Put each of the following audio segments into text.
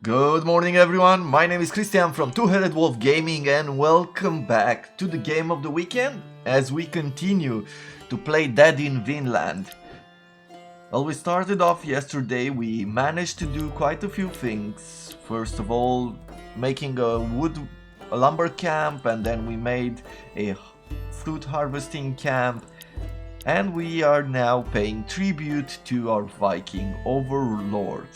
Good morning everyone, my name is Christian from Two-Headed Wolf Gaming and welcome back to the game of the weekend as we continue to play Dead in Vinland. Well, we started off yesterday, we managed to do quite a few things. First of all, making a lumber camp, and then we made a fruit harvesting camp, and we are now paying tribute to our Viking overlord.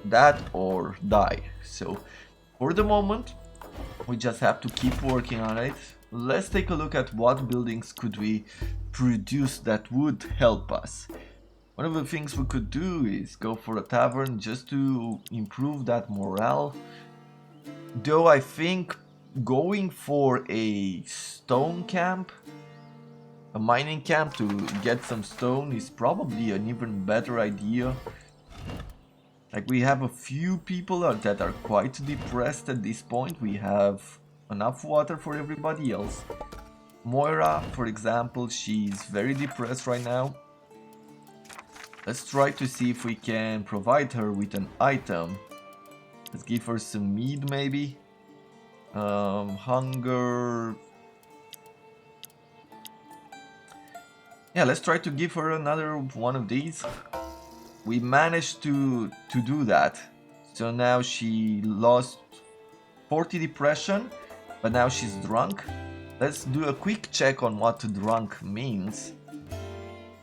That or die. So for the moment we just have to keep working on it. Let's take a look at what buildings could we produce that would help us. One of the things we could do is go for a tavern just to improve that morale, though I think going for a stone camp, a mining camp to get some stone, is probably an even better idea. Like, we have a few people that are quite depressed at this point. We have enough water for everybody else. Moira, for example, she's very depressed right now. Let's try to see if we can provide her with an item. Let's give her some mead maybe. Hunger. Yeah, let's try to give her another one of these. We managed to do that. So now she lost 40 depression, but now she's drunk. Let's do a quick check on what drunk means.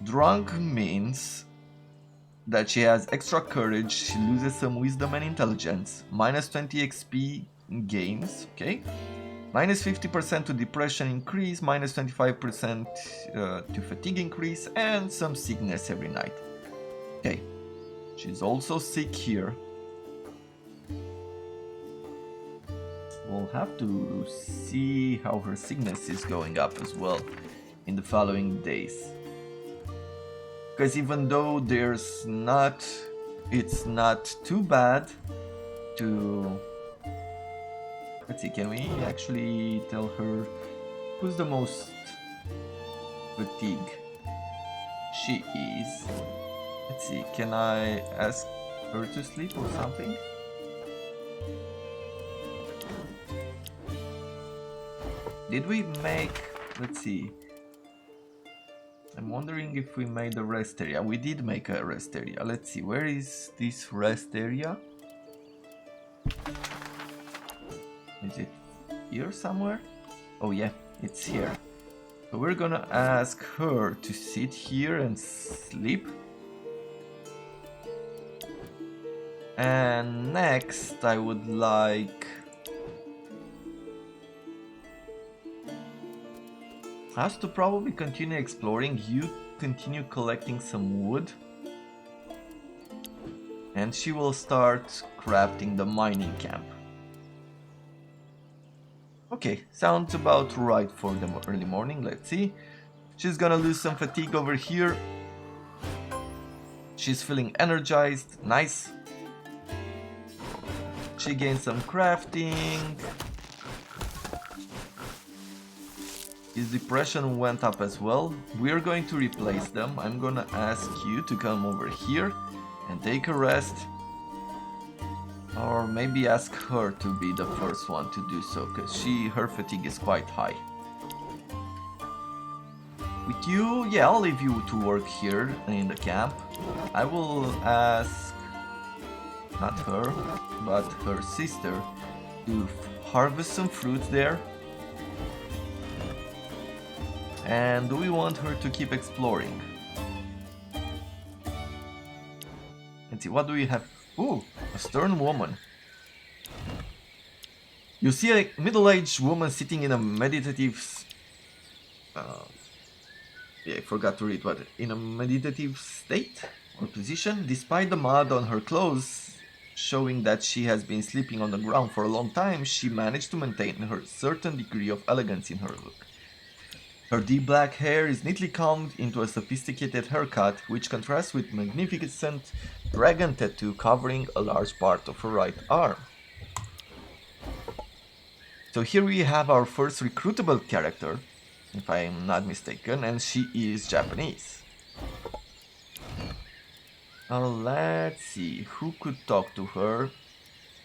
Drunk means that she has extra courage, she loses some wisdom and intelligence, minus 20 XP gains, okay? Minus 50% to depression increase, minus 25% to fatigue increase, and some sickness every night. Okay, she's also sick here. We'll have to see how her sickness is going up as well in the following days. Because even though it's not too bad to... Let's see, can we actually tell her who's the most fatigued? She is. Let's see, can I ask her to sleep or something? Did we make... Let's see. I'm wondering if we made a rest area. We did make a rest area. Let's see, where is this rest area? Is it here somewhere? Oh yeah, it's here. So we're gonna ask her to sit here and sleep. And next I would like us to probably continue exploring. You continue collecting some wood, and she will start crafting the mining camp. Okay, sounds about right for the early morning. Let's see. She's gonna lose some fatigue over here. She's feeling energized. Nice. She gained some crafting. His depression went up as well. We're going to replace them. I'm gonna ask you to come over here and take a rest. Or maybe ask her to be the first one to do so, because her fatigue is quite high. With you, yeah, I'll leave you to work here in the camp. I will ask, not her, but her sister, to harvest some fruits there. And do we want her to keep exploring? Let's see, what do we have? Ooh, a stern woman. You see a middle-aged woman sitting in a meditative... yeah, I forgot to read what. In a meditative state or position, despite the mud on her clothes showing that she has been sleeping on the ground for a long time, she managed to maintain her certain degree of elegance in her look. Her deep black hair is neatly combed into a sophisticated haircut, which contrasts with magnificent dragon tattoo covering a large part of her right arm. So here we have our first recruitable character, if I am not mistaken, and she is Japanese. Let's see, who could talk to her?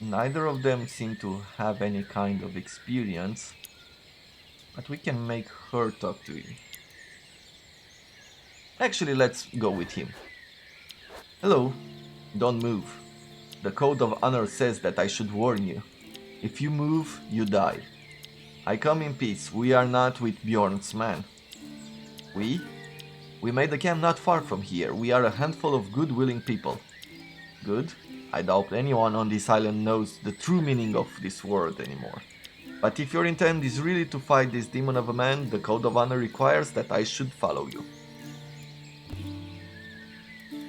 Neither of them seem to have any kind of experience, but we can make her talk to him. Actually, let's go with him. Hello, don't move. The code of honor says that I should warn you. If you move, you die. I come in peace. We are not with Bjorn's men. We? We made the camp not far from here. We are a handful of good, willing people. Good? I doubt anyone on this island knows the true meaning of this word anymore. But if your intent is really to fight this demon of a man, the code of honor requires that I should follow you.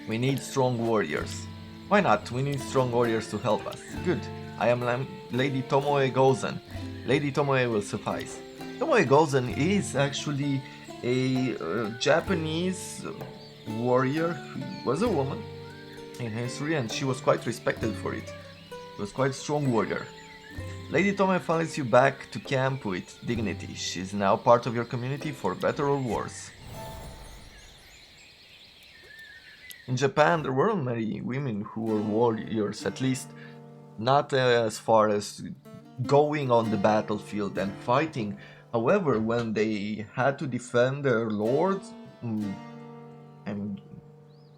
We need strong warriors. Why not? We need strong warriors to help us. Good. I am Lady Tomoe Gozen. Lady Tomoe will suffice. Tomoe Gozen is actually a Japanese warrior who was a woman in history, and she was quite respected for it. She was quite a strong warrior. Lady Tomoe follows you back to camp with dignity. She is now part of your community for better or worse. In Japan, there were many women who were warriors, at least not as far as going on the battlefield and fighting. However, when they had to defend their lords, I'm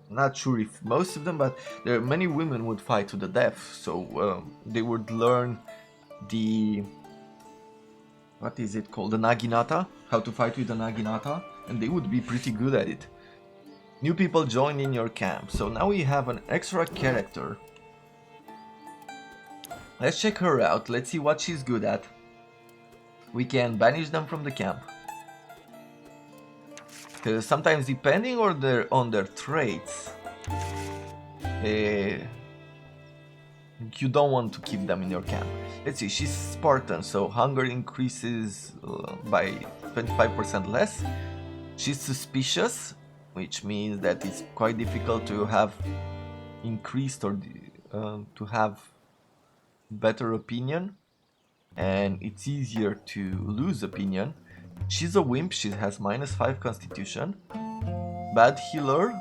not sure if most of them, but there are many women would fight to the death. So they would learn the, what is it called, the naginata, how to fight with the naginata, and they would be pretty good at it. New people join in your camp, so now we have an extra character. Let's check her out, let's see what she's good at. We can banish them from the camp. Because sometimes depending on their traits, you don't want to keep them in your camp. Let's see, she's Spartan, so hunger increases by 25% less. She's suspicious, which means that it's quite difficult to have increased or to have better opinion, and it's easier to lose opinion. She's a wimp, she has -5 constitution, bad healer,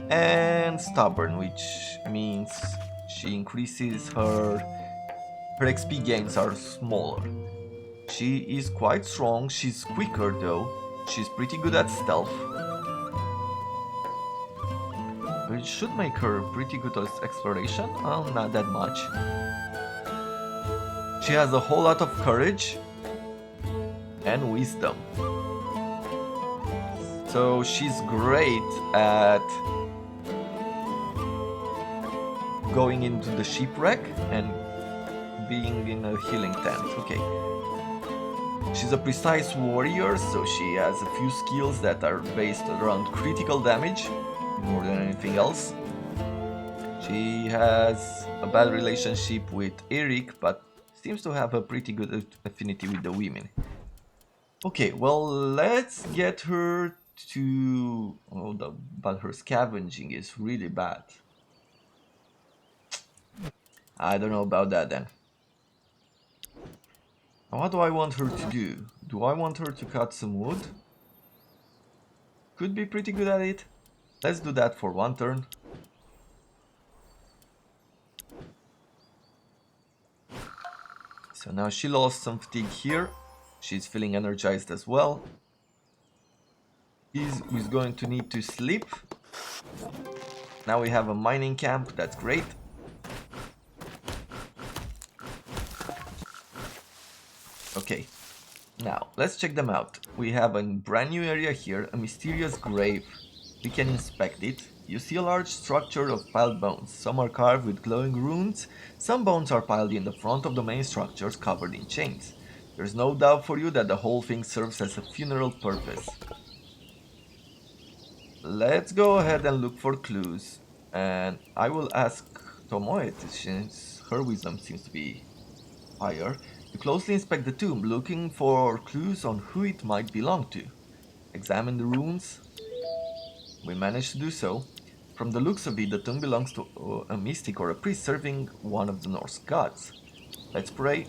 and stubborn, which means she increases her XP gains are smaller. She is quite strong, she's quicker though, she's pretty good at stealth. It should make her pretty good at exploration. Oh, not that much. She has a whole lot of courage and wisdom. So she's great at going into the shipwreck and being in a healing tent. Okay. She's a precise warrior, so she has a few skills that are based around critical damage more than anything else. She has a bad relationship with Eric, but seems to have a pretty good affinity with the women. Okay, well, let's get her to... but her scavenging is really bad. I don't know about that then. What do I want her to do? Do I want her to cut some wood? Could be pretty good at it. Let's do that for one turn. So now she lost some fatigue here. She's feeling energized as well. He's going to need to sleep. Now we have a mining camp, that's great. Okay, now let's check them out. We have a brand new area here, a mysterious grave. We can inspect it. You see a large structure of piled bones. Some are carved with glowing runes. Some bones are piled in the front of the main structures covered in chains. There's no doubt for you that the whole thing serves as a funeral purpose. Let's go ahead and look for clues. And I will ask Tomoe, since her wisdom seems to be higher, to closely inspect the tomb, looking for clues on who it might belong to. Examine the runes. We managed to do so. From the looks of it, the tomb belongs to a mystic or a priest serving one of the Norse gods. Let's pray.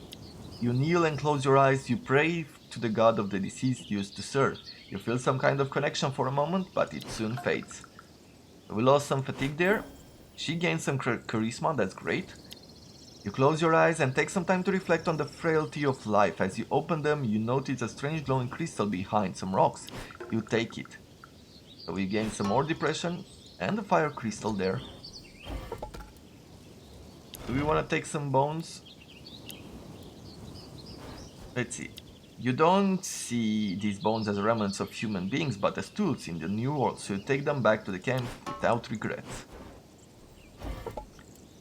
You kneel and close your eyes. You pray to the god of the deceased you used to serve. You feel some kind of connection for a moment, but it soon fades. We lost some fatigue there. She gained some charisma, that's great. You close your eyes and take some time to reflect on the frailty of life. As you open them, you notice a strange glowing crystal behind some rocks. You take it. So we gain some more depression and the fire crystal there. Do we want to take some bones? Let's see. You don't see these bones as remnants of human beings, but as tools in the new world, so you take them back to the camp without regrets.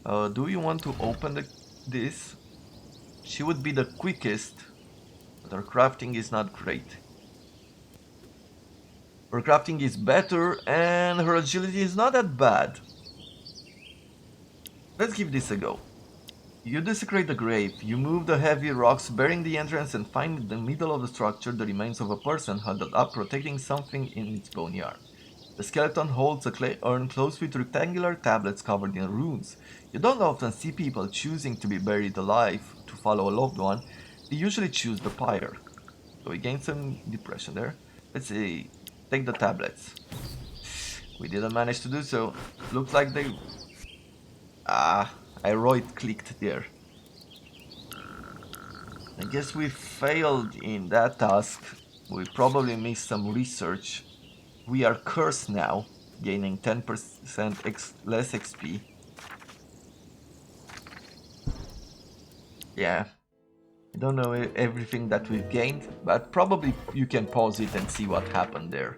Do you want to open this? She would be the quickest, but her crafting is not great. Her crafting is better and her agility is not that bad. Let's give this a go. You desecrate the grave, you move the heavy rocks bearing the entrance and find in the middle of the structure the remains of a person huddled up protecting something in its boneyard. The skeleton holds a clay urn closed with rectangular tablets covered in runes. You don't often see people choosing to be buried alive to follow a loved one. They usually choose the pyre. So we gain some depression there. Let's see, take the tablets. We didn't manage to do so. Looks like they... I right-clicked there. I guess we failed in that task. We probably missed some research. We are cursed now, gaining 10% less XP. Yeah, I don't know everything that we've gained, but probably you can pause it and see what happened there.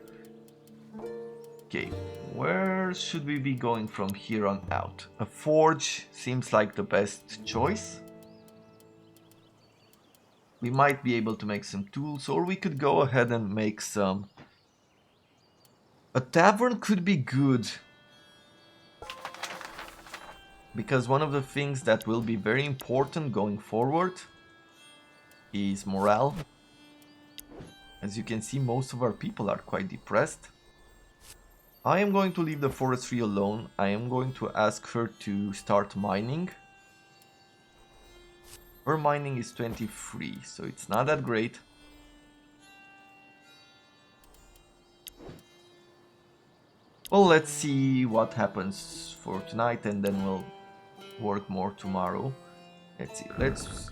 Okay, where should we be going from here on out? A forge seems like the best choice. We might be able to make some tools, or we could go ahead and make some... A tavern could be good, because one of the things that will be very important going forward is morale. As you can see, most of our people are quite depressed. I am going to leave the forestry alone. I am going to ask her to start mining. Her mining is 23, so it's not that great. Well, let's see what happens for tonight and then we'll work more tomorrow. Let's see, let's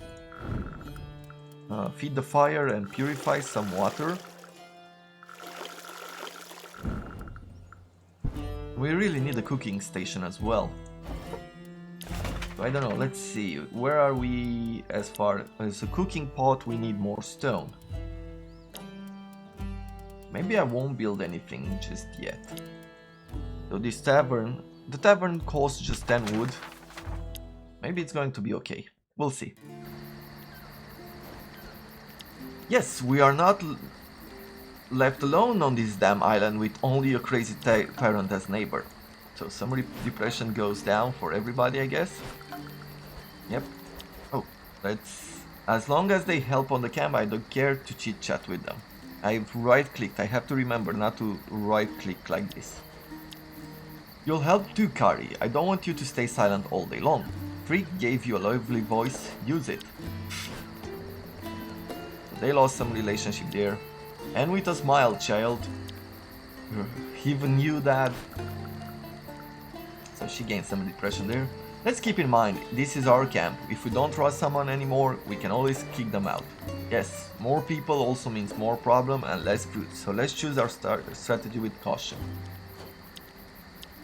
feed the fire and purify some water. We really need a cooking station as well. I don't know, let's see, where are we as far as a cooking pot? We need more stone. Maybe I won't build anything just yet. So this tavern, the tavern costs just 10 wood. Maybe it's going to be okay. We'll see. Yes, we are not left alone on this damn island with only a crazy tyrant as neighbor. So some depression goes down for everybody, I guess. Yep. Oh, let's... As long as they help on the camp, I don't care to chit chat with them. I've right-clicked. I have to remember not to right-click like this. You'll help too, Kari. I don't want you to stay silent all day long. Freak gave you a lovely voice. Use it. They lost some relationship there. And with a smile, child. Even you, Dad. So she gained some depression there. Let's keep in mind, this is our camp. If we don't trust someone anymore, we can always kick them out. Yes, more people also means more problem and less food. So let's choose our strategy with caution.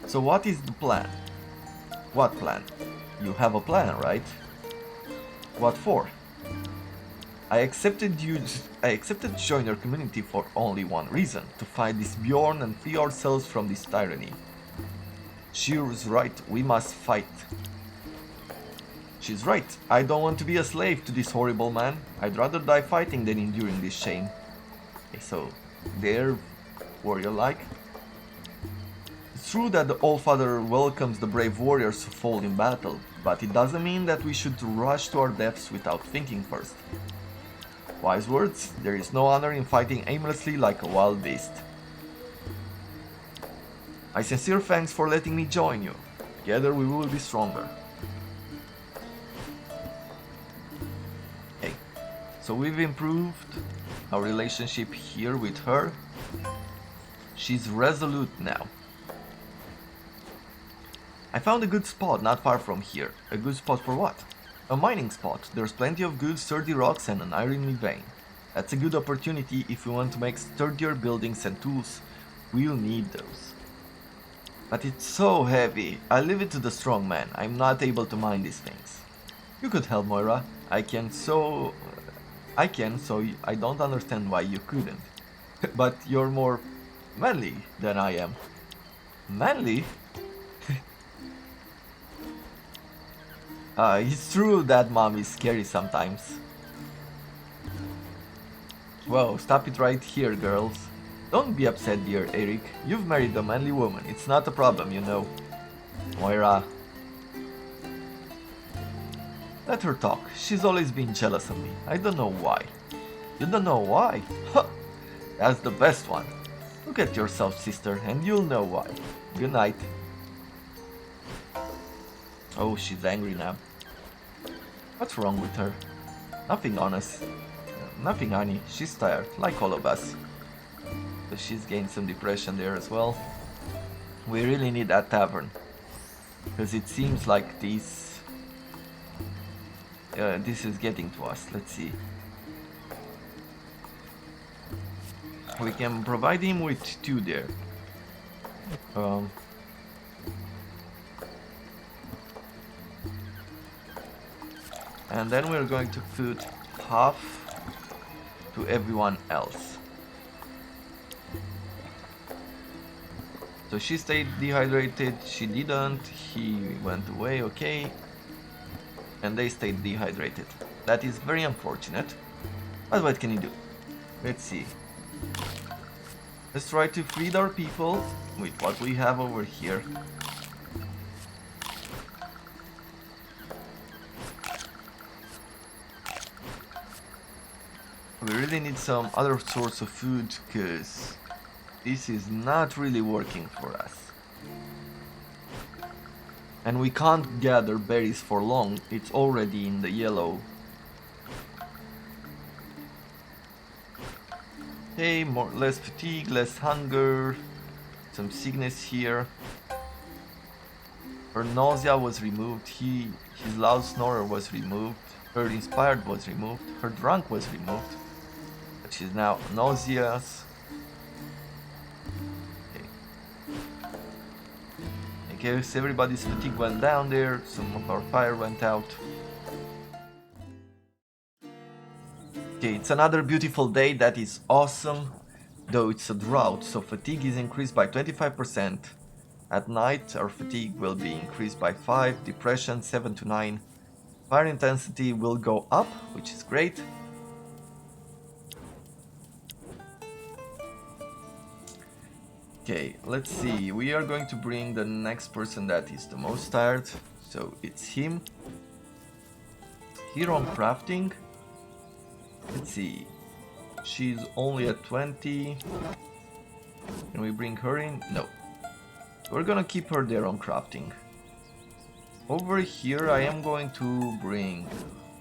So what is the plan? What plan? You have a plan, right? What for? I accepted to join your community for only one reason, to fight this Bjorn and free ourselves from this tyranny. She was right, we must fight. She's right, I don't want to be a slave to this horrible man. I'd rather die fighting than enduring this shame. Okay, so, there, warrior-like. It's true that the All-Father welcomes the brave warriors who fall in battle, but it doesn't mean that we should rush to our deaths without thinking first. Wise words, there is no honor in fighting aimlessly like a wild beast. My sincere thanks for letting me join you. Together we will be stronger. Okay, so we've improved our relationship here with her. She's resolute now. I found a good spot not far from here. A good spot for what? A mining spot. There's plenty of good sturdy rocks and an iron vein. That's a good opportunity if we want to make sturdier buildings and tools. We'll need those. But it's so heavy. I leave it to the strong man. I'm not able to mine these things. You could help, Moira. I can, so I don't understand why you couldn't. But you're more manly than I am. Manly? It's true that mom is scary sometimes. Whoa, stop it right here, girls. Don't be upset, dear Eric. You've married a manly woman. It's not a problem, you know. Moira. Let her talk. She's always been jealous of me. I don't know why. You don't know why? Huh. That's the best one. Look at yourself, sister, and you'll know why. Good night. Oh, she's angry now. What's wrong with her? Nothing, honest. Nothing, honey. She's tired, like all of us. So she's gained some depression there as well. We really need that tavern. Because it seems like this is getting to us. Let's see. We can provide him with 2 there. And then we're going to put half to everyone else. So she stayed dehydrated, she didn't, he went away, okay. And they stayed dehydrated. That is very unfortunate. But what can you do? Let's see. Let's try to feed our people with what we have over here. We really need some other source of food because this is not really working for us. And we can't gather berries for long, it's already in the yellow. Okay, less fatigue, less hunger, some sickness here. Her nausea was removed, his loud snorer was removed, her inspired was removed, her drunk was removed. But she's now nauseous. Okay, so everybody's fatigue went down there, some of our fire went out. Okay, it's another beautiful day, that is awesome. Though it's a drought, so fatigue is increased by 25%. At night, our fatigue will be increased by 5, depression 7 to 9. Fire intensity will go up, which is great. Okay, let's see. We are going to bring the next person that is the most tired. So it's him. Here on crafting. Let's see. She's only at 20. Can we bring her in? No. We're gonna keep her there on crafting. Over here I am going to bring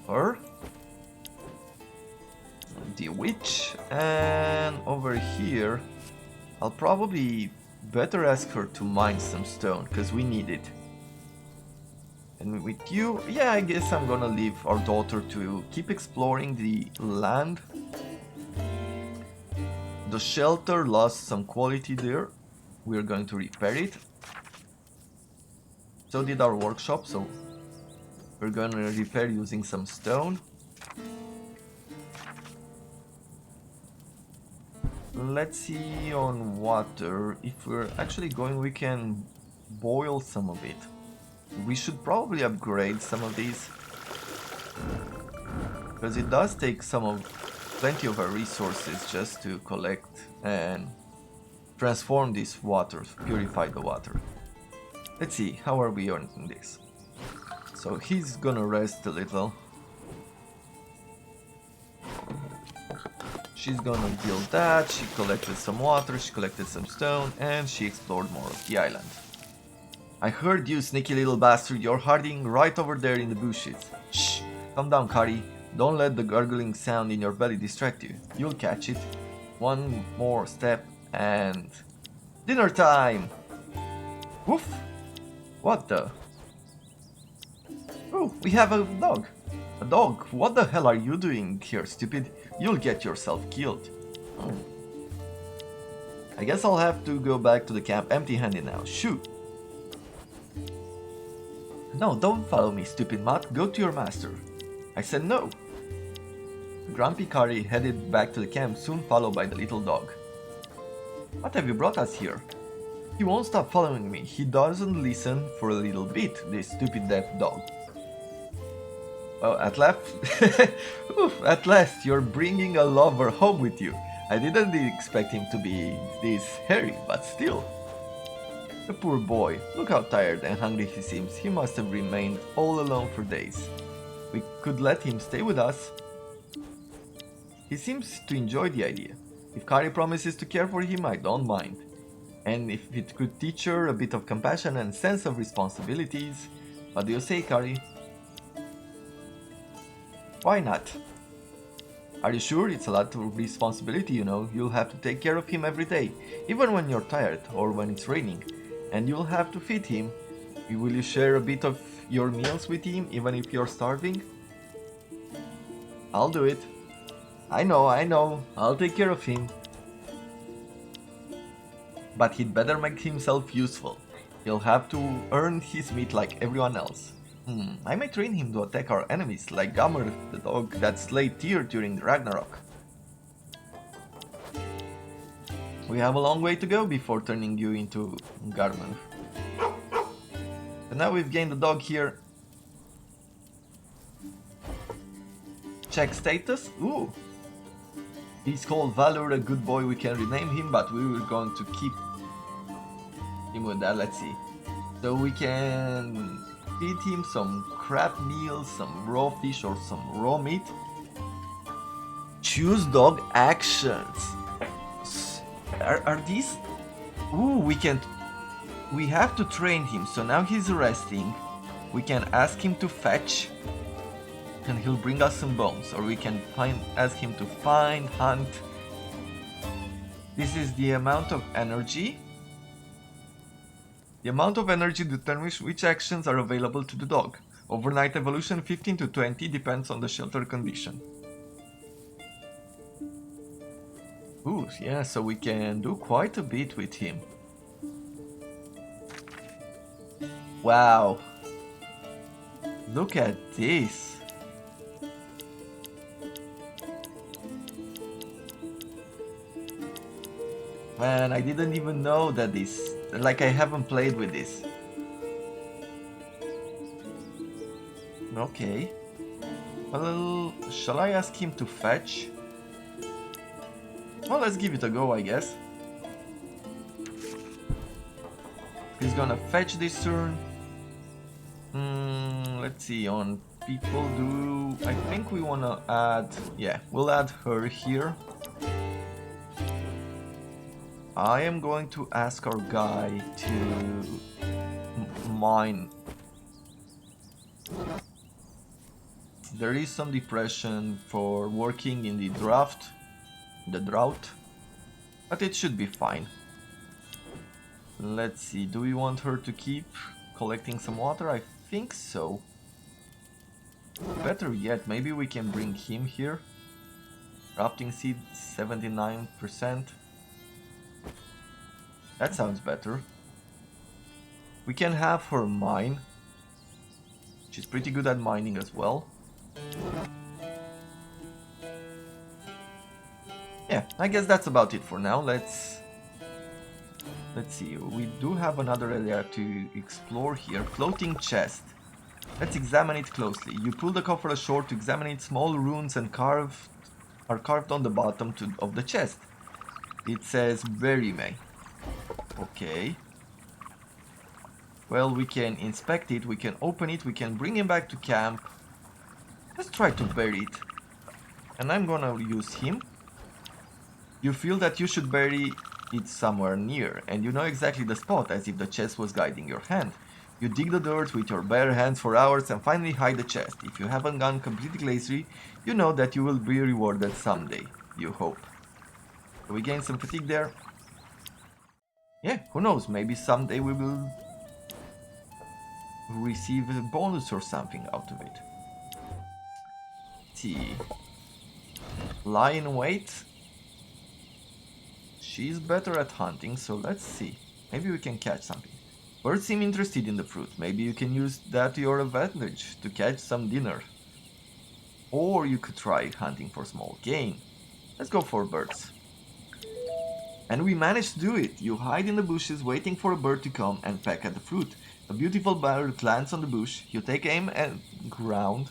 her. The witch. And over here I'll probably better ask her to mine some stone, because we need it. And with you, yeah, I guess I'm gonna leave our daughter to keep exploring the land. The shelter lost some quality there. We're going to repair it. So did our workshop, so we're gonna repair using some stone. Let's see on water. If we're actually going, we can boil some of it. We should probably upgrade some of these, because it does take plenty of our resources just to collect and transform this water, purify the water. Let's see, how are we on this? So he's gonna rest a little. She's gonna build that, she collected some water, she collected some stone, and she explored more of the island. I heard you, sneaky little bastard, you're hiding right over there in the bushes. Shh, calm down, Kari. Don't let the gurgling sound in your belly distract you. You'll catch it. One more step and... dinner time! Woof! What the? Oh, we have a dog. A dog? What the hell are you doing here, stupid? You'll get yourself killed. Hmm. I guess I'll have to go back to the camp empty-handed now. Shoo! No, don't follow me, stupid mutt. Go to your master. I said no. Grumpy Kari headed back to the camp, soon followed by the little dog. What have you brought us here? He won't stop following me. He doesn't listen for a little bit, this stupid deaf dog. Well, at last, you're bringing a lover home with you. I didn't expect him to be this hairy, but still. The poor boy, look how tired and hungry he seems. He must have remained all alone for days. We could let him stay with us. He seems to enjoy the idea. If Kari promises to care for him, I don't mind. And if it could teach her a bit of compassion and sense of responsibilities, what do you say, Kari? Why not? Are you sure? It's a lot of responsibility, you know. You'll have to take care of him every day, even when you're tired or when it's raining. And you'll have to feed him. Will you share a bit of your meals with him, even if you're starving? I'll do it. I know. I'll take care of him. But he'd better make himself useful. He'll have to earn his meat like everyone else. I may train him to attack our enemies, like Gammer, the dog that slayed Tyr during the Ragnarok. We have a long way to go before turning you into Garman. But now we've gained the dog here. Check status. Ooh! He's called Valor, a good boy. We can rename him, but we were going to keep him with that. Let's see. So we can feed him some crab meals, some raw fish or some raw meat. Choose dog actions. Are these? Ooh, we have to train him. So now he's resting. We can ask him to fetch, and he'll bring us some bones. Or we can ask him to find, hunt. This is the amount of energy. The amount of energy determines which actions are available to the dog. Overnight evolution 15 to 20 depends on the shelter condition. Ooh, yeah, so we can do quite a bit with him. Wow. Look at this. Man, I didn't even know that this... Like, I haven't played with this. Okay. Well, shall I ask him to fetch? Well, let's give it a go, I guess. He's gonna fetch this turn. Let's see, on people I think we wanna add... Yeah, we'll add her here. I am going to ask our guy to mine. There is some depression for working in the drought, but it should be fine. Let's see, do we want her to keep collecting some water? I think so. Better yet, maybe we can bring him here. Crafting seed 79%. That sounds better. We can have her mine. She's pretty good at mining as well. Yeah, I guess that's about it for now. Let's see. We do have another area to explore here. Floating chest. Let's examine it closely. You pull the cover ashore to examine it. Small runes and are carved on the bottom of the chest. It says bury me. Okay. Well, we can inspect it, we can open it, we can bring him back to camp. Let's try to bury it. And I'm gonna use him. You feel that you should bury it somewhere near, and you know exactly the spot, as if the chest was guiding your hand. You dig the dirt with your bare hands for hours and finally hide the chest. If you haven't gone completely lazy, you know that you will be rewarded someday. You hope. So we gain some fatigue there. Yeah, who knows, maybe someday we will receive a bonus or something out of it. see. Lie in wait. She's better at hunting, so let's see. Maybe we can catch something. Birds seem interested in the fruit. Maybe you can use that to your advantage to catch some dinner. Or you could try hunting for small game. Let's go for birds. And we managed to do it. You hide in the bushes waiting for a bird to come and peck at the fruit. A beautiful bird lands on the bush. You take aim at the ground.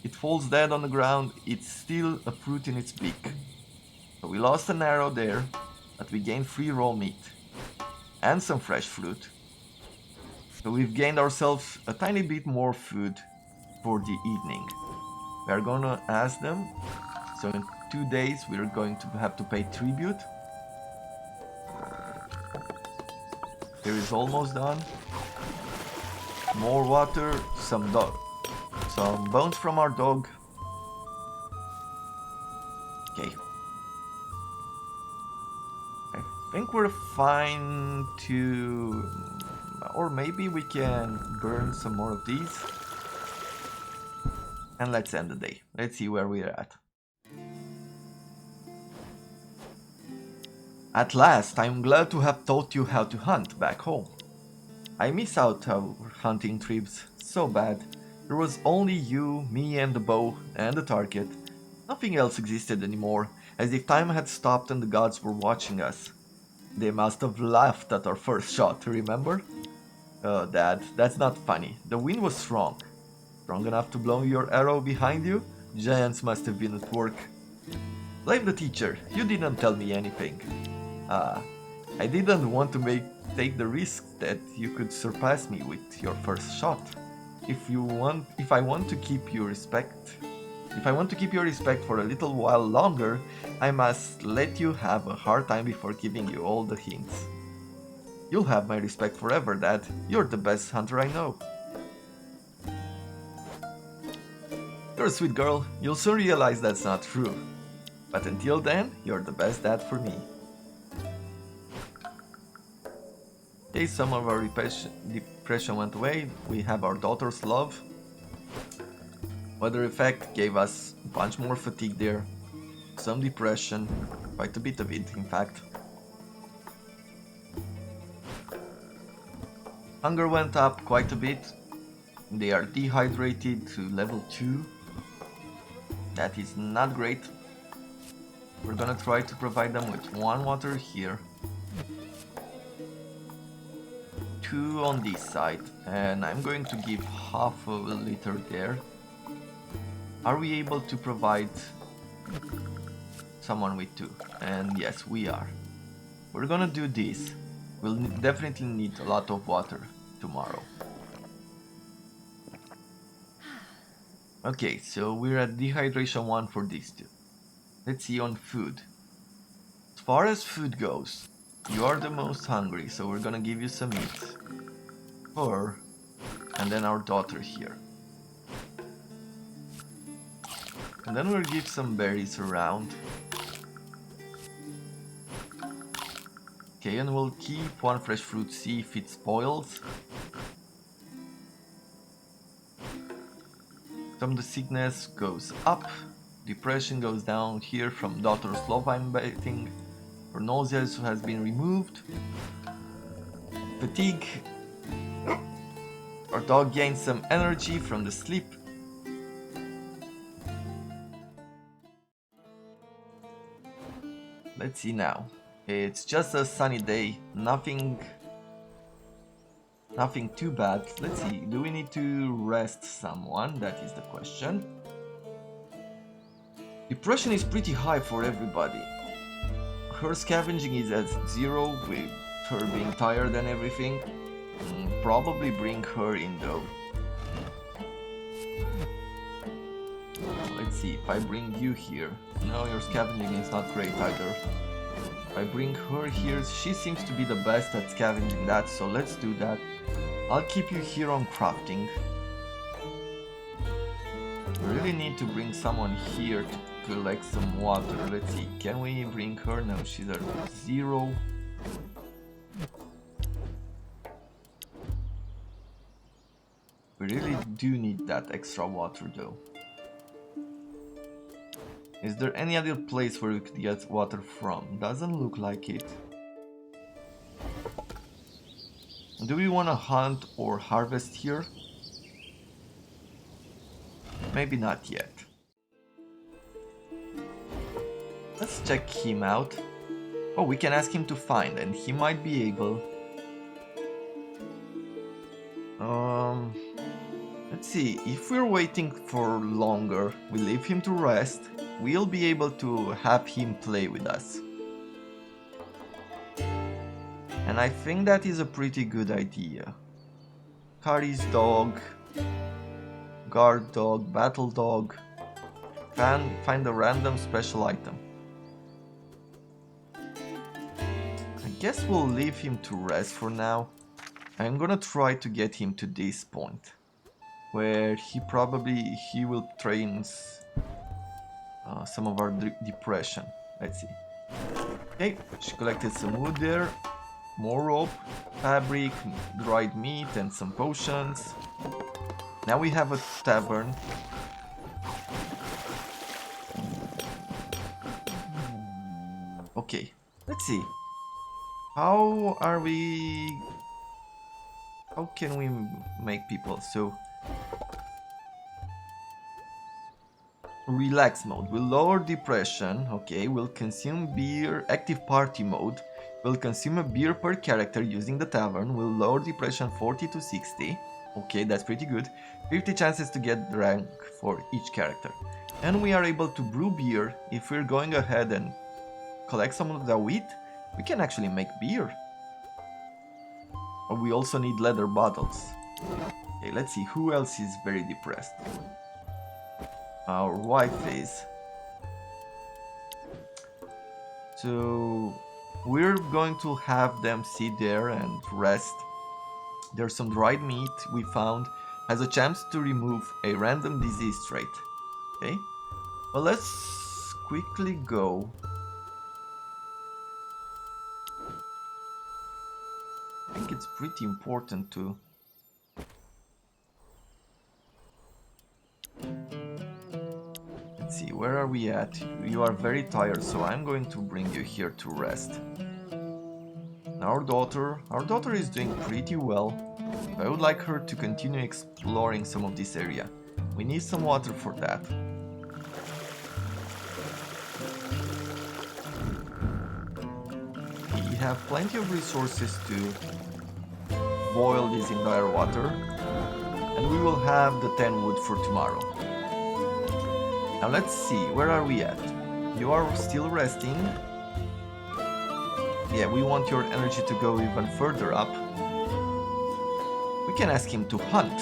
It falls dead on the ground. It's still a fruit in its beak. So we lost an arrow there, but we gained free raw meat. And some fresh fruit. So we've gained ourselves a tiny bit more food for the evening. We are gonna ask them. So in 2 days we're going to have to pay tribute. Here is almost done. More water, some bones from our dog. Okay. I think we're fine to... Or maybe we can burn some more of these. And let's end the day. Let's see where we're at. At last, I'm glad to have taught you how to hunt back home. I miss out our hunting trips so bad. There was only you, me and the bow and the target. Nothing else existed anymore, as if time had stopped and the gods were watching us. They must have laughed at our first shot, remember? Oh, Dad, that's not funny. The wind was strong. Strong enough to blow your arrow behind you? Giants must have been at work. Blame the teacher, you didn't tell me anything. I didn't want to take the risk that you could surpass me with your first shot. If I want to keep your respect for a little while longer, I must let you have a hard time before giving you all the hints. You'll have my respect forever, Dad. You're the best hunter I know. You're a sweet girl. You'll soon realize that's not true. But until then, you're the best dad for me. Okay, some of our depression went away. We have our daughter's love. Weather effect gave us a bunch more fatigue there. Some depression, quite a bit of it in fact. Hunger went up quite a bit. They are dehydrated to level 2. That is not great. We're gonna try to provide them with 1 water here. 2 on this side, and I'm going to give half a liter there. Are we able to provide someone with 2? And yes, we are. We're gonna do this. We'll definitely need a lot of water tomorrow. Okay, so we're at dehydration 1 for these 2. Let's see on food. As far as food goes, you are the most hungry, so we're gonna give you some meat. Her, and then our daughter here. And then we'll give some berries around. Okay, and we'll keep 1 fresh fruit, see if it spoils. Some of the sickness goes up. Depression goes down here from daughter's love, I'm betting. Her nausea has been removed. Fatigue. Our dog gains some energy from the sleep. Let's see now. It's just a sunny day, nothing too bad. Let's see, do we need to rest someone? That is the question. Depression is pretty high for everybody. Her scavenging is at 0 with her being tired and everything. Probably bring her in though. Let's see, if I bring you here. No, your scavenging is not great either. If I bring her here, she seems to be the best at scavenging that, so let's do that. I'll keep you here on crafting. We really need to bring someone here to collect some water. Let's see, can we bring her? No, she's at 0. We really do need that extra water though. Is there any other place where we could get water from? Doesn't look like it. Do we want to hunt or harvest here? Maybe not yet. Let's check him out. Oh, we can ask him to find, and he might be able. Let's see, if we're waiting for longer, we leave him to rest, we'll be able to have him play with us. And I think that is a pretty good idea. Kari's dog, guard dog, battle dog, find a random special item. I guess we'll leave him to rest for now. I'm gonna try to get him to this point, where he will train some of our depression. Let's see. Okay, she collected some wood there, more rope, fabric, dried meat, and some potions. Now we have a tavern. Okay, let's see. How can we make people? So relax mode will lower depression. Okay, will consume beer. Active party mode will consume a beer per character using the tavern. Will lower depression 40 to 60. Okay, that's pretty good. 50 chances to get rank for each character. And we are able to brew beer. If we're going ahead and collect some of the wheat, we can actually make beer. But we also need leather bottles. Okay, let's see who else is very depressed. Our wife is. So we're going to have them sit there and rest. There's some dried meat we found. Has a chance to remove a random disease trait. Okay. Well, let's quickly go. I think it's pretty important to let's see, where are we at? You are very tired, so I'm going to bring you here to rest. Our daughter is doing pretty well. I would like her to continue exploring some of this area. We need some water for that. We have plenty of resources to boil this entire water, and we will have the 10 wood for tomorrow. Now let's see, where are we at? You are still resting. Yeah, we want your energy to go even further up. We can ask him to hunt,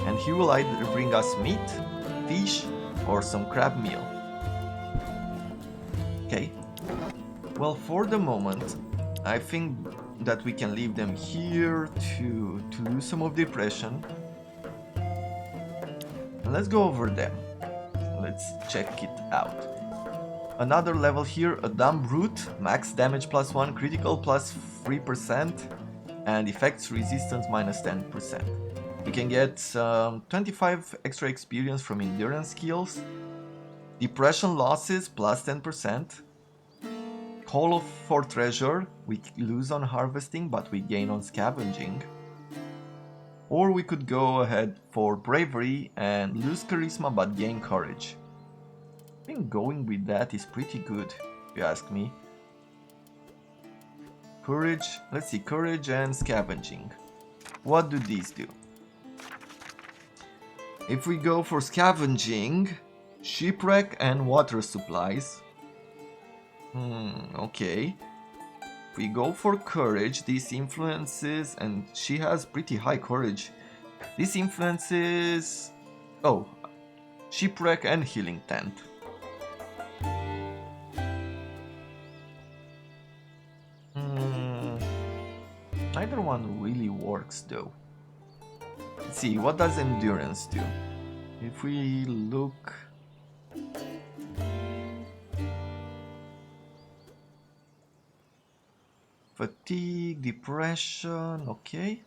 and he will either bring us meat, fish, or some crab meal. Okay. Well, for the moment, I think that we can leave them here to lose some of depression. Let's go over them. Let's check it out. Another level here, a dumb brute, max damage +1, critical +3%, and effects resistance -10%. We can get 25 extra experience from endurance skills, depression losses +10%, call for treasure, we lose on harvesting but we gain on scavenging. Or we could go ahead for bravery and lose charisma but gain courage. I think going with that is pretty good, if you ask me. Courage, let's see, courage and scavenging. What do these do? If we go for scavenging, shipwreck and water supplies. Okay. If we go for courage, this influences, and she has pretty high courage. This influences, oh, shipwreck and healing tent. Neither one really works though. Let's see, what does endurance do? If we look... Fatigue, depression, okay.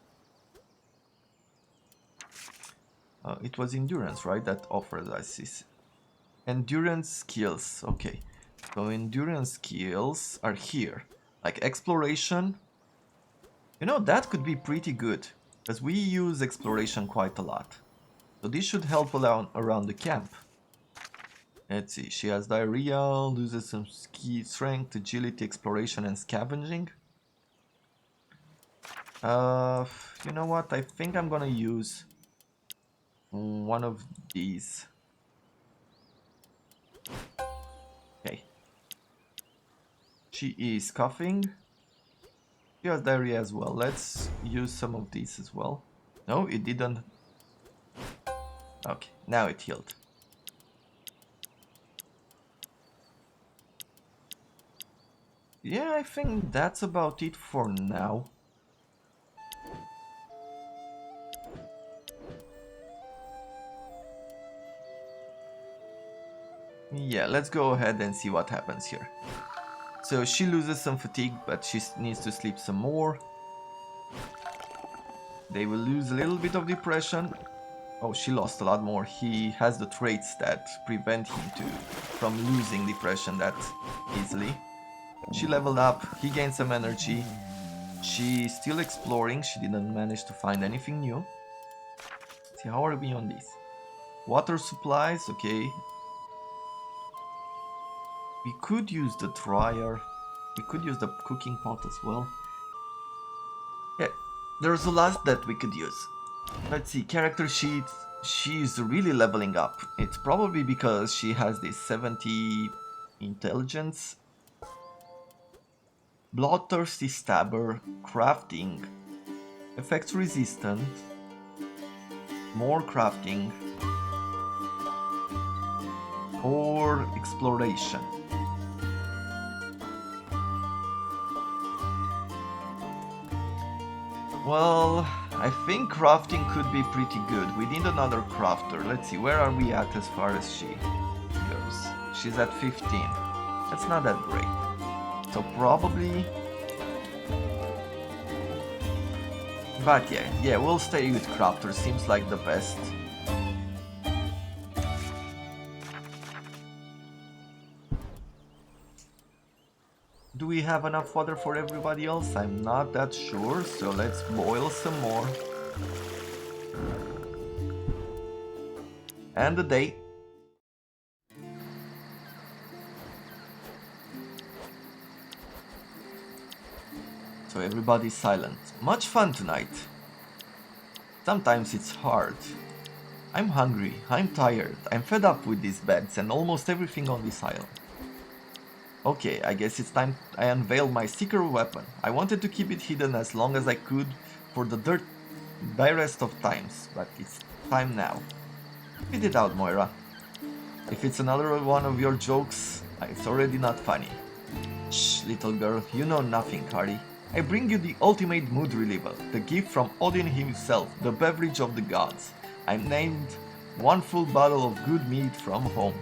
It was endurance, right, that offered us this. Endurance skills. Okay. So endurance skills are here. Like exploration. You know, that could be pretty good. Because we use exploration quite a lot. So this should help around the camp. Let's see. She has diarrhea, loses some ski strength, agility, exploration, and scavenging. You know what? I think I'm gonna use one of these. Okay. She is coughing. She has diarrhea as well. Let's use some of these as well. No, it didn't. Okay, now it healed. Yeah, I think that's about it for now. Yeah, let's go ahead and see what happens here. So she loses some fatigue, but she needs to sleep some more. They will lose a little bit of depression. Oh, she lost a lot more. He has the traits that prevent him from losing depression that easily. She leveled up, he gained some energy. She's still exploring, she didn't manage to find anything new. Let's see, how are we on this? Water supplies, okay. We could use the dryer. We could use the cooking pot as well. Yeah, there's a lot that we could use. Let's see, character sheets. She's really leveling up. It's probably because she has this 70 intelligence. Bloodthirsty stabber, crafting, effects resistant, more crafting, or exploration. Well, I think crafting could be pretty good. We need another crafter. Let's see, where are we at as far as she goes? She's at 15. That's not that great. So probably... But yeah, we'll stay with crafter. Seems like the best. Do we have enough water for everybody else? I'm not that sure, so let's boil some more. And a day. So everybody's silent. Much fun tonight. Sometimes it's hard. I'm hungry, I'm tired, I'm fed up with these beds and almost everything on this island. Okay, I guess it's time I unveil my secret weapon. I wanted to keep it hidden as long as I could for the direst of times, but it's time now. Spit it out, Moira. If it's another one of your jokes, it's already not funny. Shh, little girl, you know nothing, Cardi. I bring you the ultimate mood reliever, the gift from Odin himself, the beverage of the gods. I'm named one full bottle of good meat from home.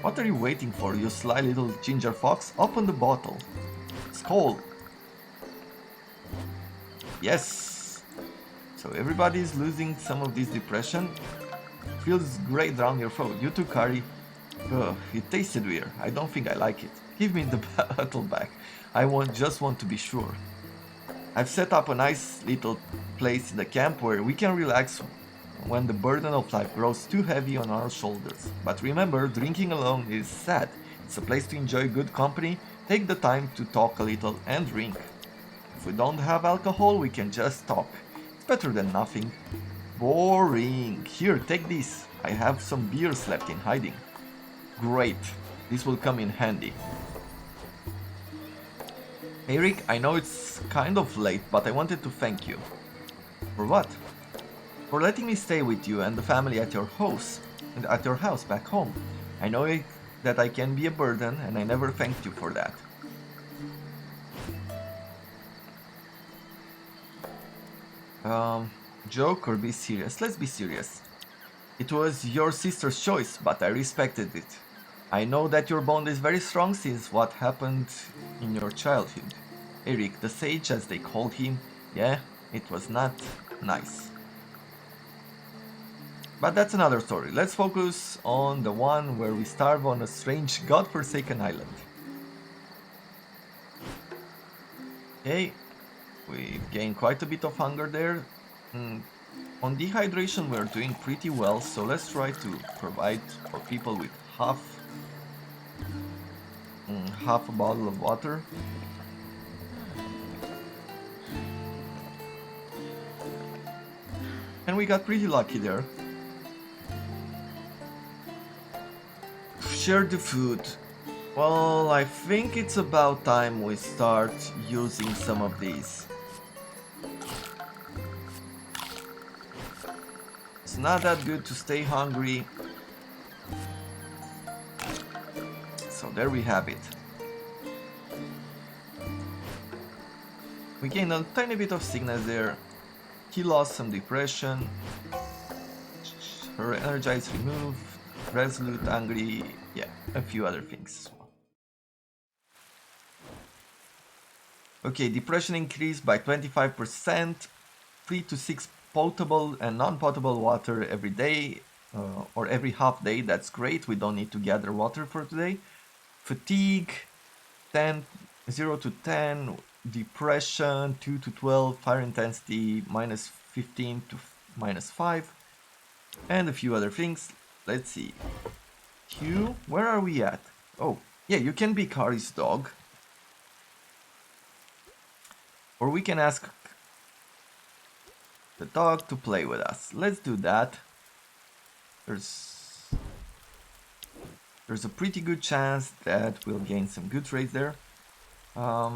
What are you waiting for, you sly little ginger fox? Open the bottle. Skull. Yes. So everybody is losing some of this depression. Feels great down your throat. You too, Kari. Ugh, it tasted weird. I don't think I like it. Give me the bottle back. Just want to be sure. I've set up a nice little place in the camp where we can relax when the burden of life grows too heavy on our shoulders. But remember, drinking alone is sad. It's a place to enjoy good company, take the time to talk a little and drink. If we don't have alcohol, we can just talk. It's better than nothing. Boring. Here, take this. I have some beers left in hiding. Great. This will come in handy. Eric, I know it's kind of late, but I wanted to thank you. For what? For letting me stay with you and the family at your house back home. I know that I can be a burden, and I never thanked you for that. Joke or be serious? Let's be serious. It was your sister's choice, but I respected it. I know that your bond is very strong since what happened in your childhood. Eric, the sage as they called him, yeah, it was not nice. But that's another story. Let's focus on the one where we starve on a strange godforsaken island. Okay, we've gained quite a bit of hunger there. On dehydration we're doing pretty well, so let's try to provide for people with half a bottle of water. And we got pretty lucky there. Share the food. Well, I think it's about time we start using some of these. It's not that good to stay hungry. So there we have it. We gained a tiny bit of sickness there. He lost some depression. Her energize removed. Resolute, angry, yeah, a few other things. Okay, depression increased by 25%. 3 to 6 potable and non-potable water every day or every half day. That's great. We don't need to gather water for today. Fatigue 0 to 10. Depression 2 to 12. Fire intensity -15 to -5. And a few other things. Let's see. Q, where are we at? Oh, yeah, you can be Kari's dog. Or we can ask the dog to play with us. Let's do that. There's a pretty good chance that we'll gain some good traits there. Or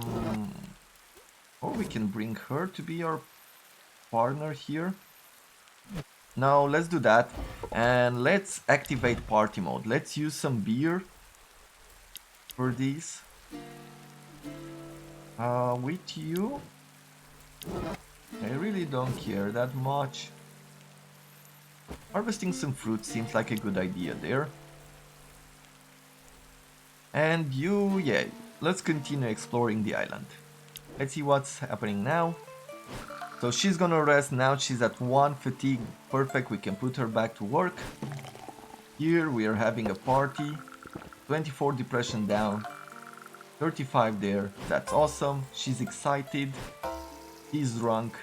we can bring her to be our partner here. Now let's do that and let's activate party mode. Let's use some beer for these. With you, I really don't care that much. Harvesting some fruit seems like a good idea there. And you, yeah, let's continue exploring the island. Let's see what's happening now. So she's gonna rest now, she's at 1 fatigue, perfect, we can put her back to work. Here we are having a party, 24 depression down, 35 there, that's awesome, she's excited, he's drunk.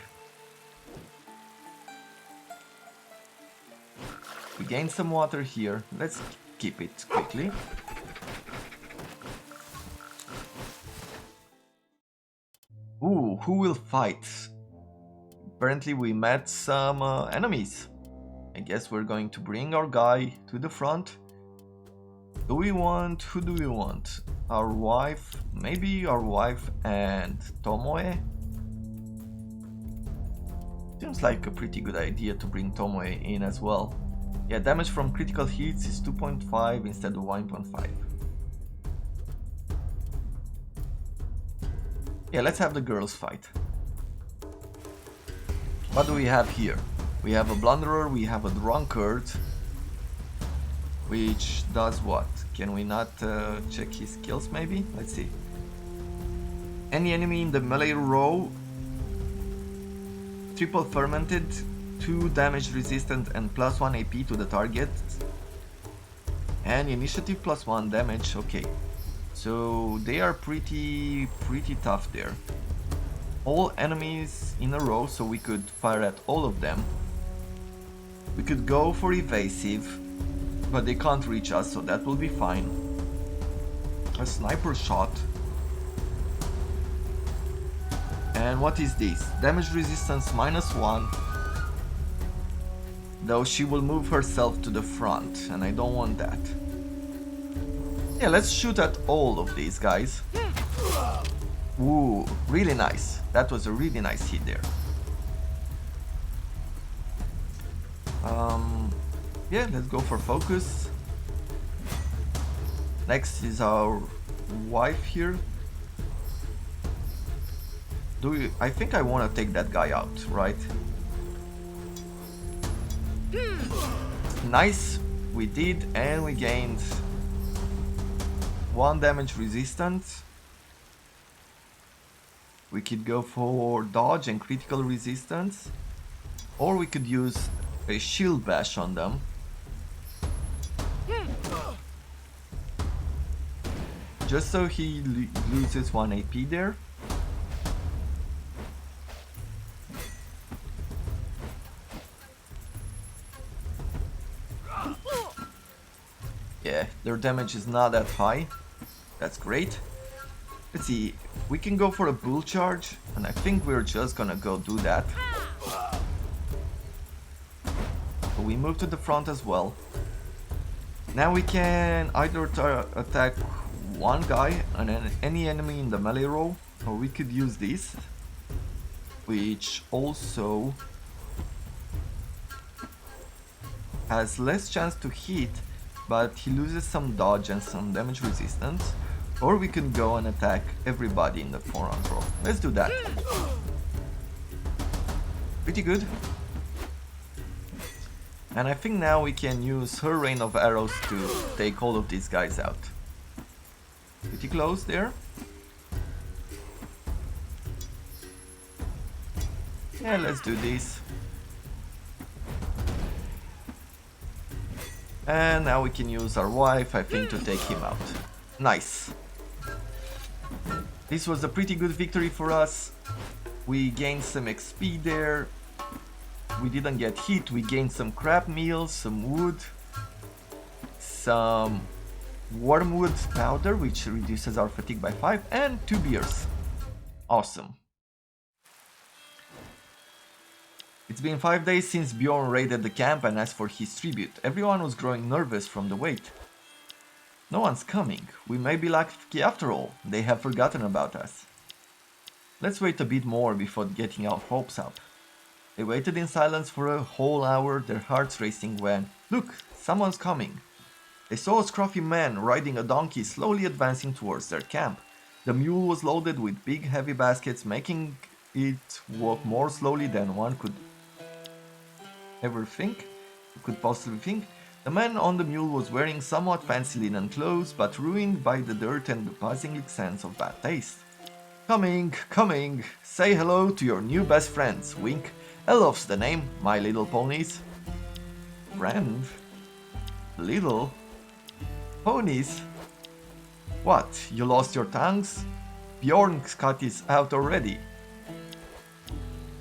We gained some water here, let's keep it quickly. Ooh, who will fight? Apparently we met some enemies. I guess we're going to bring our guy to the front. Who do we want? Our wife, maybe our wife and Tomoe? Seems like a pretty good idea to bring Tomoe in as well. Yeah, damage from critical hits is 2.5 instead of 1.5. Yeah, let's have the girls fight. What do we have here? We have a blunderer, we have a drunkard. Which does what? Can we not check his skills maybe? Let's see. Any enemy in the melee row, triple fermented, 2 damage resistant and +1 AP to the target. And initiative +1 damage, okay. So they are pretty tough there. All enemies in a row, so we could fire at all of them. We could go for evasive, but they can't reach us, so that will be fine. A sniper shot. And what is this? Damage resistance -1. Though she will move herself to the front, and I don't want that. Yeah, let's shoot at all of these guys. Ooh, really nice. That was a really nice hit there. Yeah, let's go for focus. Next is our wife here. I think I want to take that guy out, right? Nice, we did, and we gained 1 damage resistance. We could go for dodge and critical resistance, or we could use a shield bash on them. Just so he loses 1 AP there. Yeah, their damage is not that high. That's great. Let's see, we can go for a bull charge, and I think we're just gonna go do that. So we move to the front as well. Now we can either attack one guy and then any enemy in the melee row, or we could use this, which also has less chance to hit, but he loses some dodge and some damage resistance. Or we can go and attack everybody in the forehand row. Let's do that. Pretty good. And I think now we can use her rain of arrows to take all of these guys out. Pretty close there. Yeah, let's do this. And now we can use our wife, I think, to take him out. Nice. This was a pretty good victory for us. We gained some XP there. We didn't get hit. We gained some crab meal, some wood, some wormwood powder, which reduces our fatigue by 5, and 2 beers. Awesome. It's been 5 days since Bjorn raided the camp and asked for his tribute. Everyone was growing nervous from the wait. No one's coming. We may be lucky after all. They have forgotten about us. Let's wait a bit more before getting our hopes up. They waited in silence for a whole hour, their hearts racing when, look, someone's coming. They saw a scruffy man riding a donkey slowly advancing towards their camp. The mule was loaded with big heavy baskets, making it walk more slowly than one could possibly think. The man on the mule was wearing somewhat fancy linen clothes, but ruined by the dirt and the buzzing sense of bad taste. Coming, coming, say hello to your new best friends, wink. Elof's the name, my little ponies. Friend? Little? Ponies? What, you lost your tongues? Bjorn's cut is out already.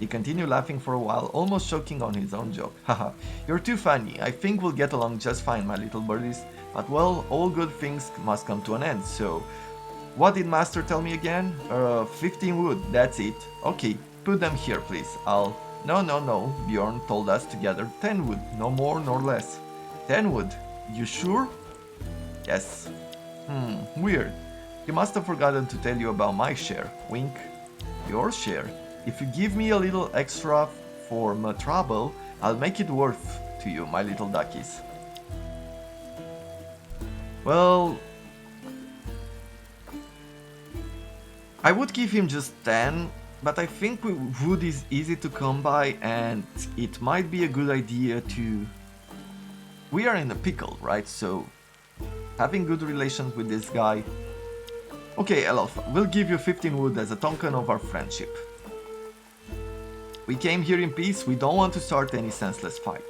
He continued laughing for a while, almost choking on his own joke. Haha, you're too funny. I think we'll get along just fine, my little birdies. But well, all good things must come to an end, so... What did Master tell me again? 15 wood, that's it. Okay, put them here, please. No, Bjorn told us to gather 10 wood, no more nor less. 10 wood? You sure? Yes. Weird. He must have forgotten to tell you about my share. Wink. Your share? If you give me a little extra for my trouble, I'll make it worth to you, my little duckies. Well... I would give him just 10, but I think wood is easy to come by and it might be a good idea to... We are in a pickle, right? So having good relations with this guy... Okay, Elof, we'll give you 15 wood as a token of our friendship. We came here in peace, we don't want to start any senseless fight.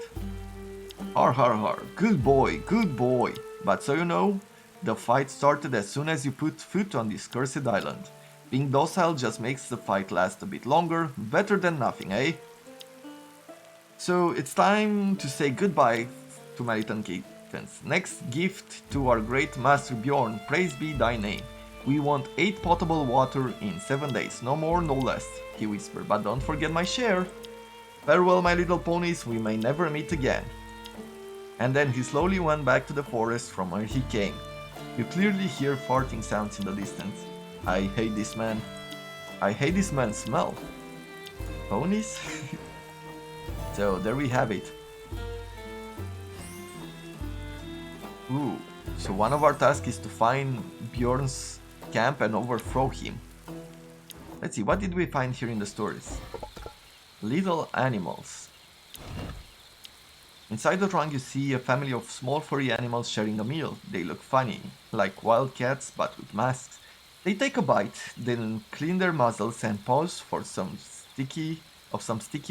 Har har har, good boy, good boy. But so you know, the fight started as soon as you put foot on this cursed island. Being docile just makes the fight last a bit longer, better than nothing, eh? So it's time to say goodbye to my little kittens. Next gift to our great master Bjorn, praise be thy name. We want 8 potable water in 7 days, no more, no less, he whispered, but don't forget my share. Farewell, my little ponies, we may never meet again. And then he slowly went back to the forest from where he came. You clearly hear farting sounds in the distance. I hate this man. I hate this man's smell. Ponies? So there we have it. Ooh, so one of our tasks is to find Bjorn's camp and overthrow him. Let's see, what did we find here in the stories? Little animals. Inside the trunk you see a family of small furry animals sharing a meal. They look funny, like wild cats but with masks. They take a bite, then clean their muzzles and pause for some sticky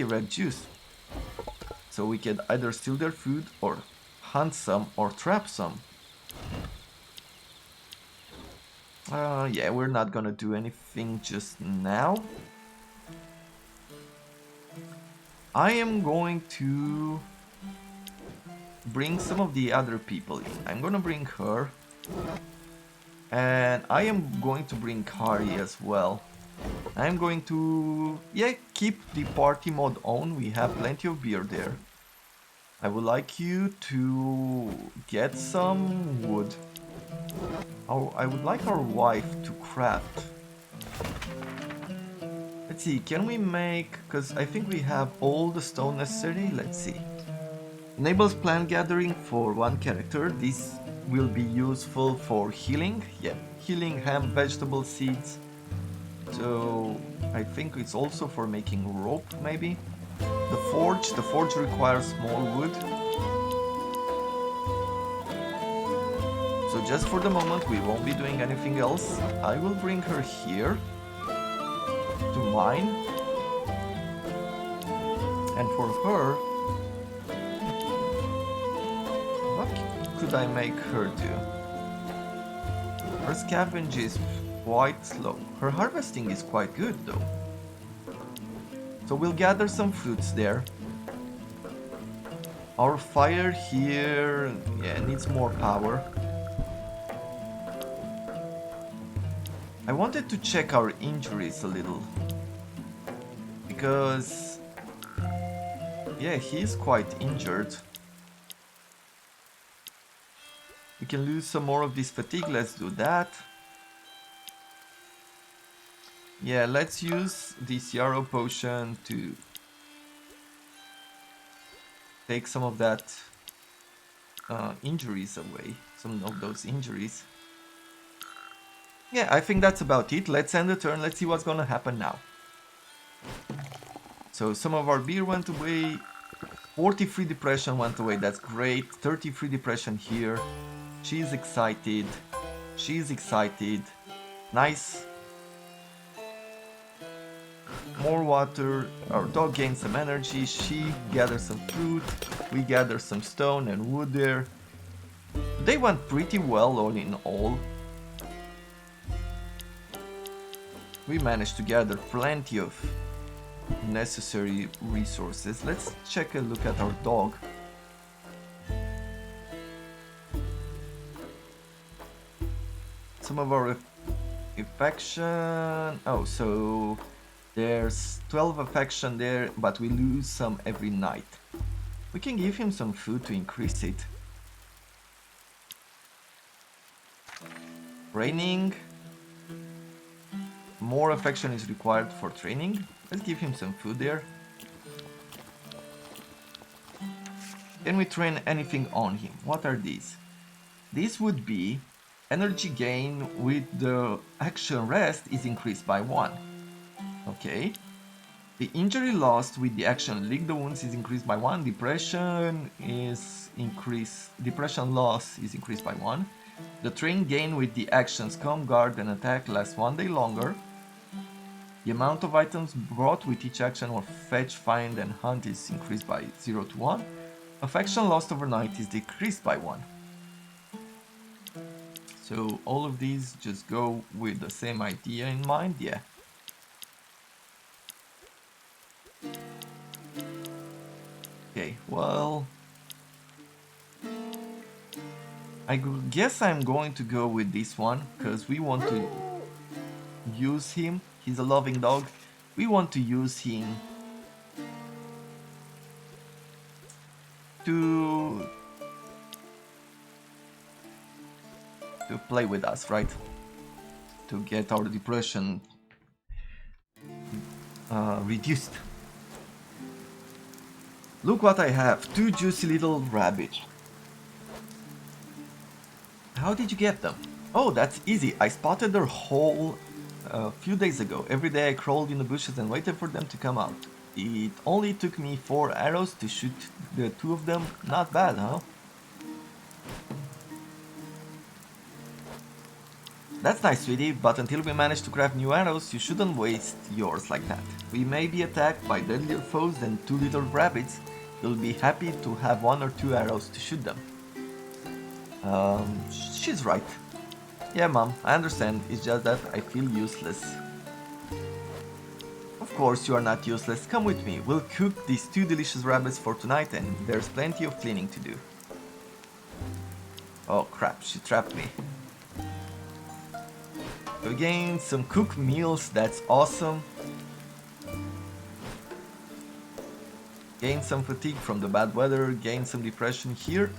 red juice. So we can either steal their food or hunt some or trap some. Yeah, we're not gonna do anything just now. I am going to bring some of the other people in. I'm gonna bring her. And I am going to bring Kari as well. I'm going to, yeah, keep the party mode on. We have plenty of beer there. I would like you to get some wood. I would like our wife to craft. Let's see, can we make, because I think we have all the stone necessary. Let's see. Enables plant gathering for one character. This will be useful for healing. Yeah, healing ham, vegetable seeds. So I think it's also for making rope, maybe. The forge requires more wood. So just for the moment we won't be doing anything else. I will bring her here to mine. And for her, what could I make her do? Her scavenge is quite slow. Her harvesting is quite good though. So we'll gather some fruits there. Our fire here, yeah, needs more power. I wanted to check our injuries a little. Because, yeah, he is quite injured. We can lose some more of this fatigue, let's do that. Yeah, let's use this yarrow potion to take some of that injuries away, some of those injuries. Yeah, I think that's about it. Let's end the turn, let's see what's gonna happen now. So some of our beer went away, 43 depression went away, that's great, 33 depression here. She's excited, nice. More water, our dog gains some energy, she gathers some fruit, we gather some stone and wood there. They went pretty well all in all. We managed to gather plenty of necessary resources. Let's check a look at our dog. Some of our affection, oh, so there's 12 affection there, but we lose some every night. We can give him some food to increase it. Training. More affection is required for training. Let's give him some food there. Can we train anything on him? What are these? This would be energy gain with the action rest is increased by 1. Okay. The injury lost with the action lick the wounds is increased by 1. Depression loss is increased by 1. The train gain with the actions calm, guard and attack lasts 1 day longer. The amount of items brought with each action or fetch, find and hunt is increased by 0 to 1. Affection lost overnight is decreased by 1. So all of these just go with the same idea in mind, yeah. Okay, well, I guess I'm going to go with this one, because we want to use him. He's a loving dog. We want to use him to play with us, right? To get our depression reduced. Look what I have, 2 juicy little rabbits. How did you get them? Oh, that's easy. I spotted their hole a few days ago. Every day I crawled in the bushes and waited for them to come out. It only took me 4 arrows to shoot the 2 of them. Not bad, huh? That's nice, sweetie, but until we manage to craft new arrows, you shouldn't waste yours like that. We may be attacked by deadlier foes than 2 little rabbits. They'll be happy to have 1 or 2 arrows to shoot them. She's right. Yeah, Mom, I understand. It's just that I feel useless. Of course you are not useless. Come with me. We'll cook these 2 delicious rabbits for tonight and there's plenty of cleaning to do. Oh crap, she trapped me. Again, some cooked meals, that's awesome. Gain some fatigue from the bad weather, gain some depression here.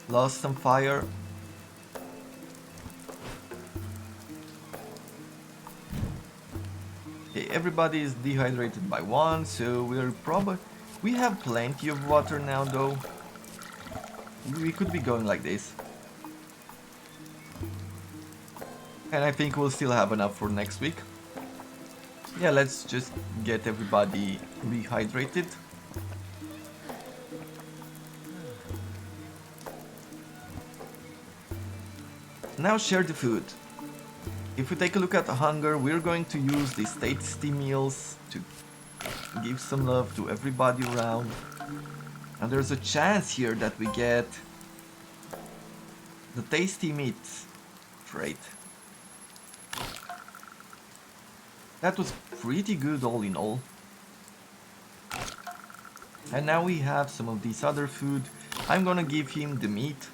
Lost some fire. Okay, everybody is dehydrated by 1, so we have plenty of water now though. We could be going like this. And I think we'll still have enough for next week. Yeah, let's just get everybody rehydrated. Now share the food. If we take a look at the hunger, we're going to use these tasty meals to give some love to everybody around. And there's a chance here that we get the tasty meat trait. That was pretty good all in all. And now we have some of this other food. I'm gonna give him the meat.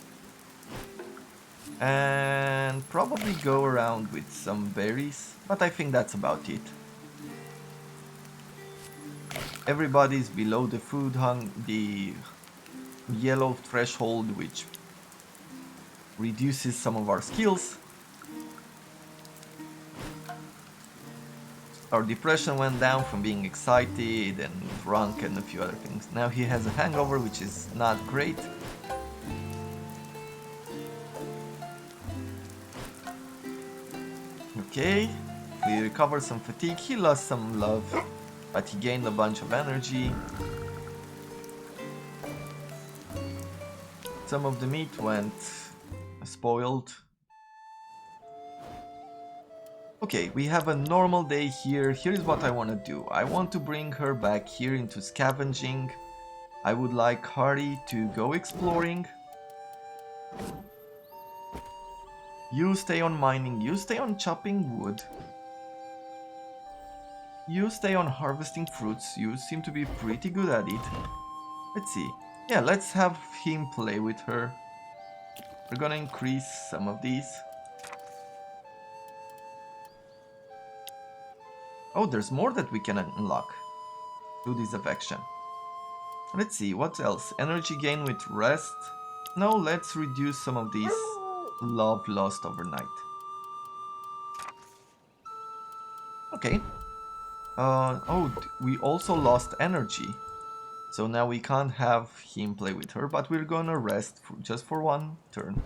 And probably go around with some berries. But I think that's about it. Everybody's below the the yellow threshold, which reduces some of our skills. Our depression went down from being excited and drunk and a few other things. Now he has a hangover, which is not great. Okay, we recovered some fatigue. He lost some love, but he gained a bunch of energy. Some of the meat went spoiled. Okay, we have a normal day here. Here is what I want to do. I want to bring her back here into scavenging. I would like Hardy to go exploring. You stay on mining, you stay on chopping wood. You stay on harvesting fruits, you seem to be pretty good at it. Let's see. Yeah, let's have him play with her. We're gonna increase some of these. Oh, there's more that we can unlock through this affection. Let's see, what else? Energy gain with rest. No, let's reduce some of these love lost overnight. Okay. Oh, we also lost energy. So now we can't have him play with her, but we're gonna rest just for 1 turn.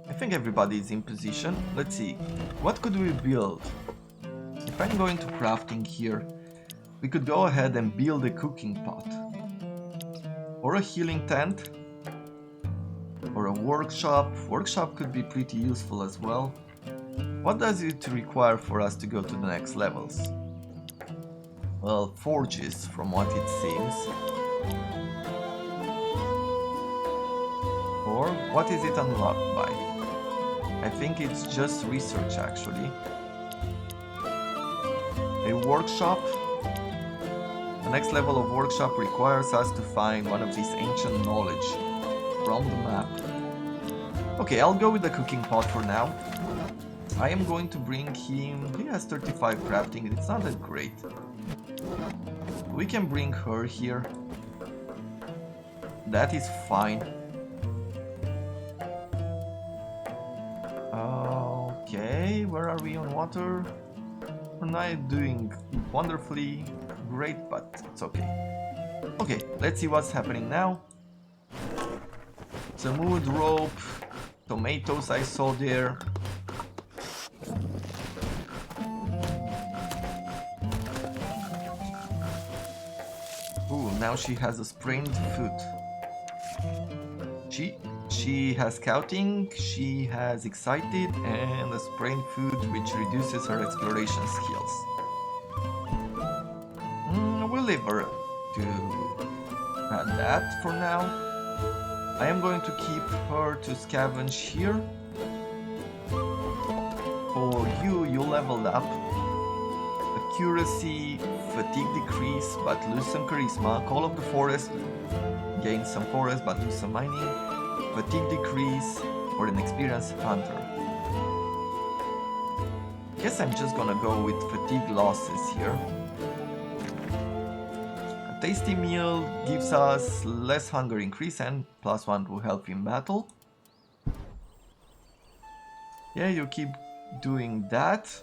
I think everybody is in position. Let's see, what could we build? If I'm going to crafting here, we could go ahead and build a cooking pot. Or a healing tent. Or a workshop. Workshop could be pretty useful as well. What does it require for us to go to the next levels? Well, forges, from what it seems. Or what is it unlocked by? I think it's just research actually. A workshop. The next level of workshop requires us to find one of these ancient knowledge from the map. Okay, I'll go with the cooking pot for now. I am going to bring him... He has 35 crafting, it's not that great. We can bring her here. That is fine. Okay, where are we on water? We're not doing wonderfully great, but it's okay. Okay, let's see what's happening now. Some wood, rope, tomatoes I saw there. Ooh, now she has a sprained foot. She has scouting, she has excited, and a sprained foot which reduces her exploration skills. We'll leave her to add that for now. I am going to keep her to scavenge here. For you, you leveled up. Accuracy, fatigue decrease, but lose some charisma. Call of the forest, gain some forest, but lose some mining. Fatigue decrease for an experienced hunter. Guess I'm just gonna go with fatigue losses here. A tasty meal gives us less hunger increase and +1 to health in battle. Yeah, you keep doing that.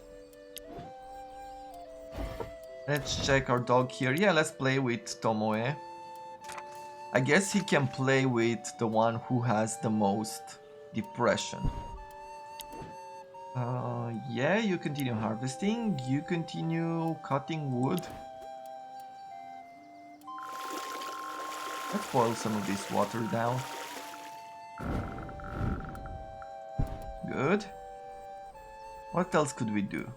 Let's check our dog here. Yeah, let's play with Tomoe. I guess he can play with the one who has the most depression. Yeah, you continue harvesting. You continue cutting wood. Let's boil some of this water down. Good. What else could we do?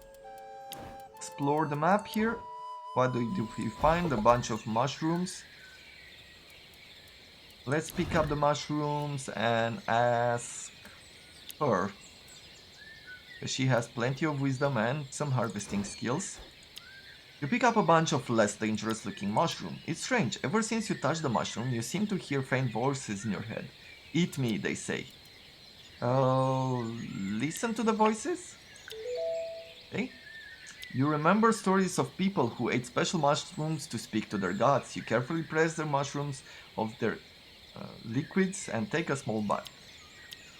Explore the map here. What do we find? A bunch of mushrooms. Let's pick up the mushrooms and ask her. She has plenty of wisdom and some harvesting skills. You pick up a bunch of less dangerous looking mushroom. It's strange, ever since you touched the mushroom, you seem to hear faint voices in your head. Eat me, they say. Oh, listen to the voices? Okay. You remember stories of people who ate special mushrooms to speak to their gods. You carefully press the mushrooms of their liquids and take a small bite.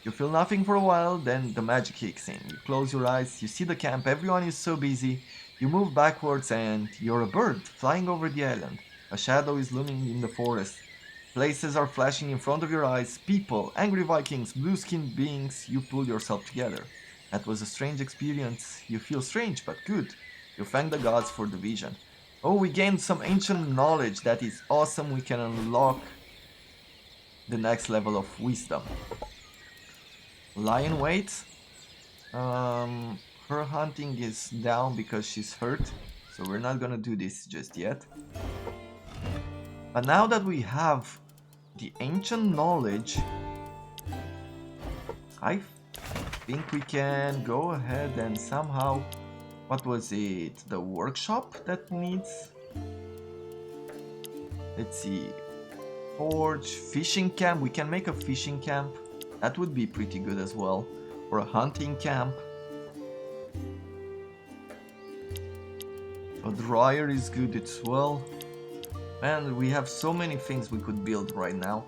You feel nothing for a while, then the magic kicks in. You close your eyes, you see the camp, everyone is so busy. You move backwards and you're a bird flying over the island. A shadow is looming in the forest. Places are flashing in front of your eyes. People, angry Vikings, blue-skinned beings. You pull yourself together. That was a strange experience. You feel strange, but good. You thank the gods for the vision. Oh, we gained some ancient knowledge. That is awesome. We can unlock the next level of wisdom. Lion waits. Her hunting is down because she's hurt, so we're not gonna do this just yet. But now that we have the ancient knowledge, I think we can go ahead and somehow... What was it? The workshop that needs? Let's see. Forge, fishing camp. We can make a fishing camp. That would be pretty good as well. Or a hunting camp. A dryer is good as well. Man, we have so many things we could build right now.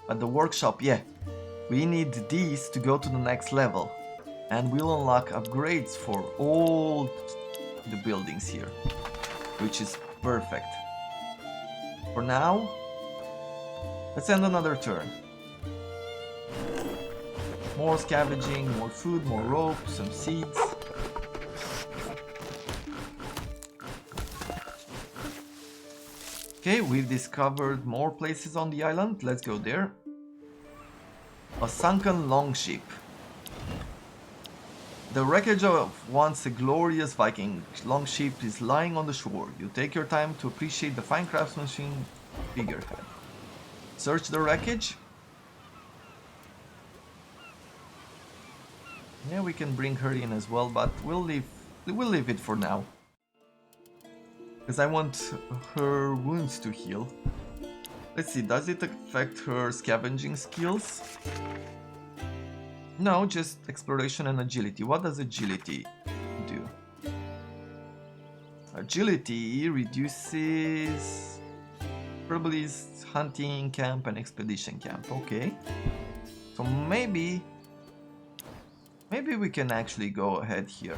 But the workshop, yeah. We need these to go to the next level. And we'll unlock upgrades for all the buildings here. Which is perfect. For now, let's end another turn. More scavenging, more food, more rope, some seeds. Okay, we've discovered more places on the island. Let's go there. A sunken longship. The wreckage of once a glorious Viking longship is lying on the shore. You take your time to appreciate the fine craftsmanship figurehead. Search the wreckage. Yeah, we can bring her in as well, but we'll leave it for now. Because I want her wounds to heal. Let's see, does it affect her scavenging skills? No, just exploration and agility. What does agility do? Agility reduces... probably hunting camp and expedition camp. Okay. So maybe we can actually go ahead here.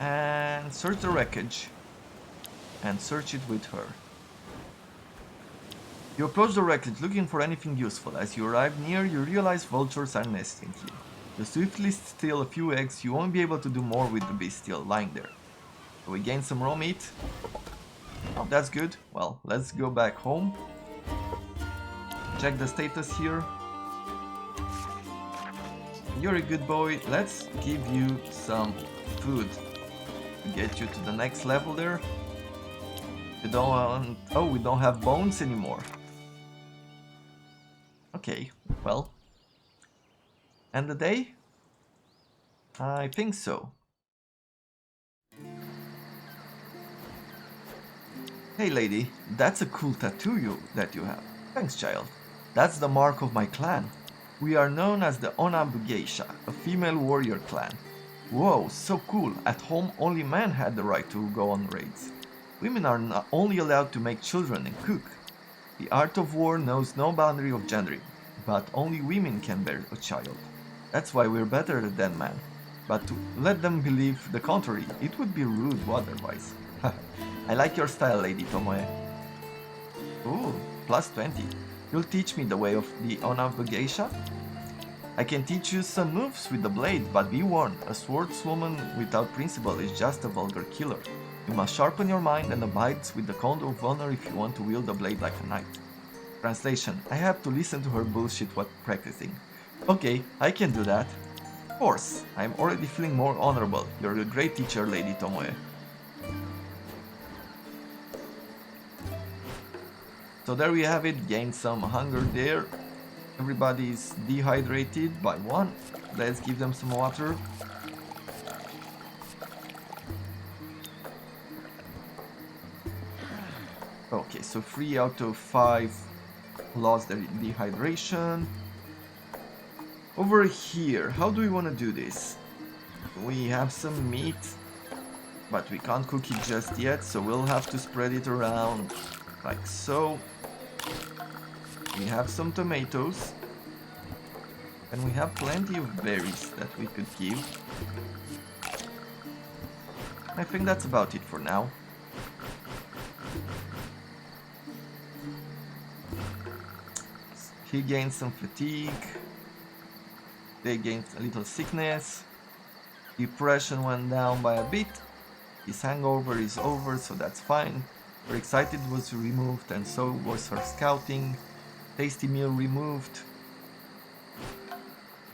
And search the wreckage. And search it with her. You approach the wreckage looking for anything useful. As you arrive near, you realize vultures are nesting here. You swiftly steal a few eggs. You won't be able to do more with the beast still lying there. So we gain some raw meat. Oh, that's good. Well, let's go back home. Check the status here. You're a good boy. Let's give you some food to get you to the next level there. You don't... Oh, we don't have bones anymore. Okay, well. End the day? I think so. Hey lady, that's a cool tattoo that you have. Thanks, child. That's the mark of my clan. We are known as the Onambu Geisha, a female warrior clan. Whoa, so cool. At home, only men had the right to go on raids. Women are not only allowed to make children and cook. The art of war knows no boundary of gender, but only women can bear a child. That's why we're better than men. But to let them believe the contrary, it would be rude otherwise. I like your style, Lady Tomoe. Ooh, plus 20. You'll teach me the way of the Onambu Geisha? I can teach you some moves with the blade, but be warned, a swordswoman without principle is just a vulgar killer. You must sharpen your mind and abide with the code of honor if you want to wield the blade like a knight. Translation: I have to listen to her bullshit while practicing. Okay, I can do that. Of course, I'm already feeling more honorable. You're a great teacher, Lady Tomoe. So there we have it, gained some hunger there. Everybody's dehydrated by 1. Let's give them some water. Okay, so 3 out of 5 lost their dehydration. Over here, how do we want to do this? We have some meat, but we can't cook it just yet, so we'll have to spread it around like so. We have some tomatoes, and we have plenty of berries that we could give. I think that's about it for now. He gained some fatigue. They gained a little sickness. Depression went down by a bit. His hangover is over, so that's fine. Her excited was removed, and so was her scouting. Tasty meal removed.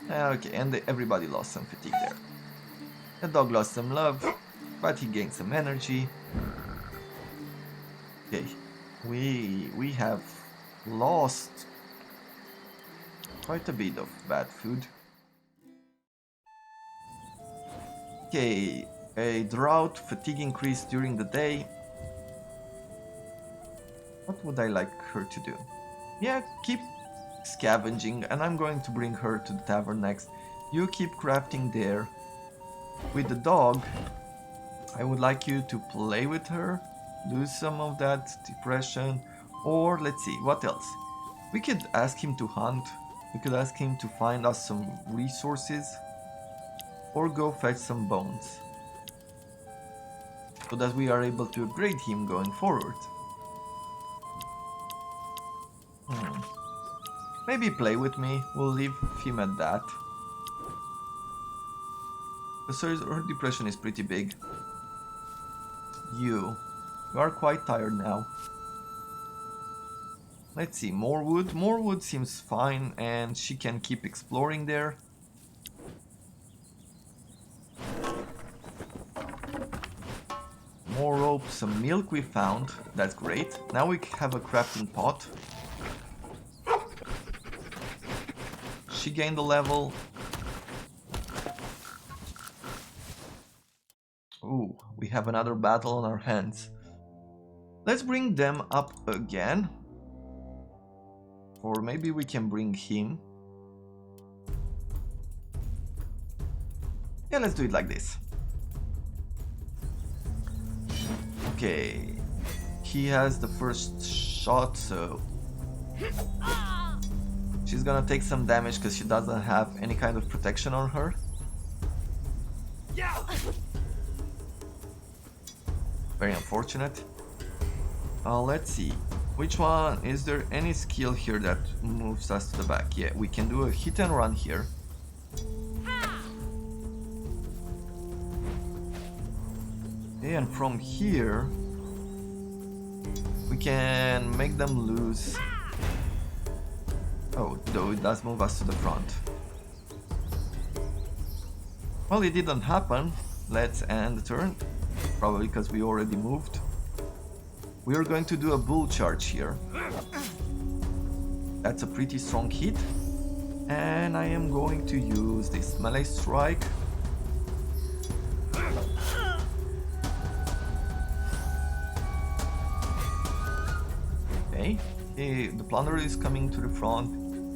Okay, and everybody lost some fatigue there. The dog lost some love, but he gained some energy. Okay, we have lost quite a bit of bad food. Okay, a drought, fatigue increased during the day. What would I like her to do? Yeah, keep scavenging, and I'm going to bring her to the tavern next. You keep crafting there. With the dog, I would like you to play with her, lose some of that depression, or let's see, what else? We could ask him to hunt, we could ask him to find us some resources, or go fetch some bones, so that we are able to upgrade him going forward. Maybe play with me, we'll leave him at that. So her depression is pretty big. You are quite tired now. Let's see, more wood. More wood seems fine, and she can keep exploring there. More rope, some milk we found. That's great. Now we have a crafting pot. She gained a level. Ooh, we have another battle on our hands. Let's bring them up again. Or maybe we can bring him. Yeah, let's do it like this. Okay. He has the first shot, so... she's gonna take some damage because she doesn't have any kind of protection on her. Very unfortunate. Let's see. Which one? Is there any skill here that moves us to the back? Yeah, we can do a hit and run here. And from here, we can make them lose. Oh, though it does move us to the front. Well, it didn't happen. Let's end the turn. Probably because we already moved. We are going to do a bull charge here. That's a pretty strong hit. And I am going to use this melee strike. Okay, the plunderer is coming to the front.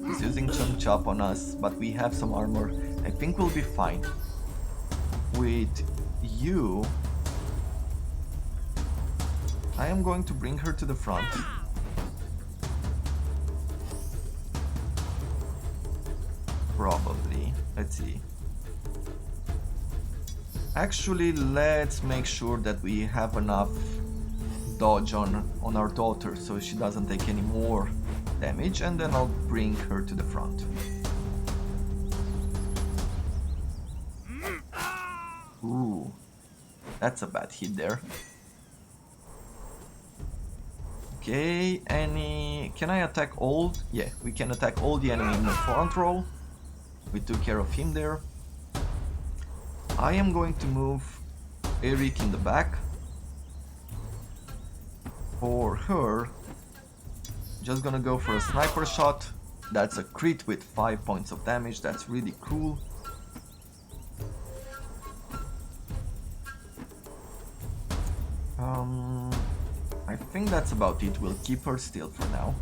He's using some chop on us, but we have some armor. I think we'll be fine. With you, I am going to bring her to the front. Probably. Let's see. Actually, let's make sure that we have enough dodge on our daughter so she doesn't take any more damage, and then I'll bring her to the front. Ooh, that's a bad hit there. Okay, can I attack all? Yeah, we can attack all the enemy in the front row. We took care of him there. I am going to move Eric in the back. For her, just gonna go for a sniper shot. That's a crit with 5 points of damage. That's really cool. I think that's about it. We'll keep her still for now.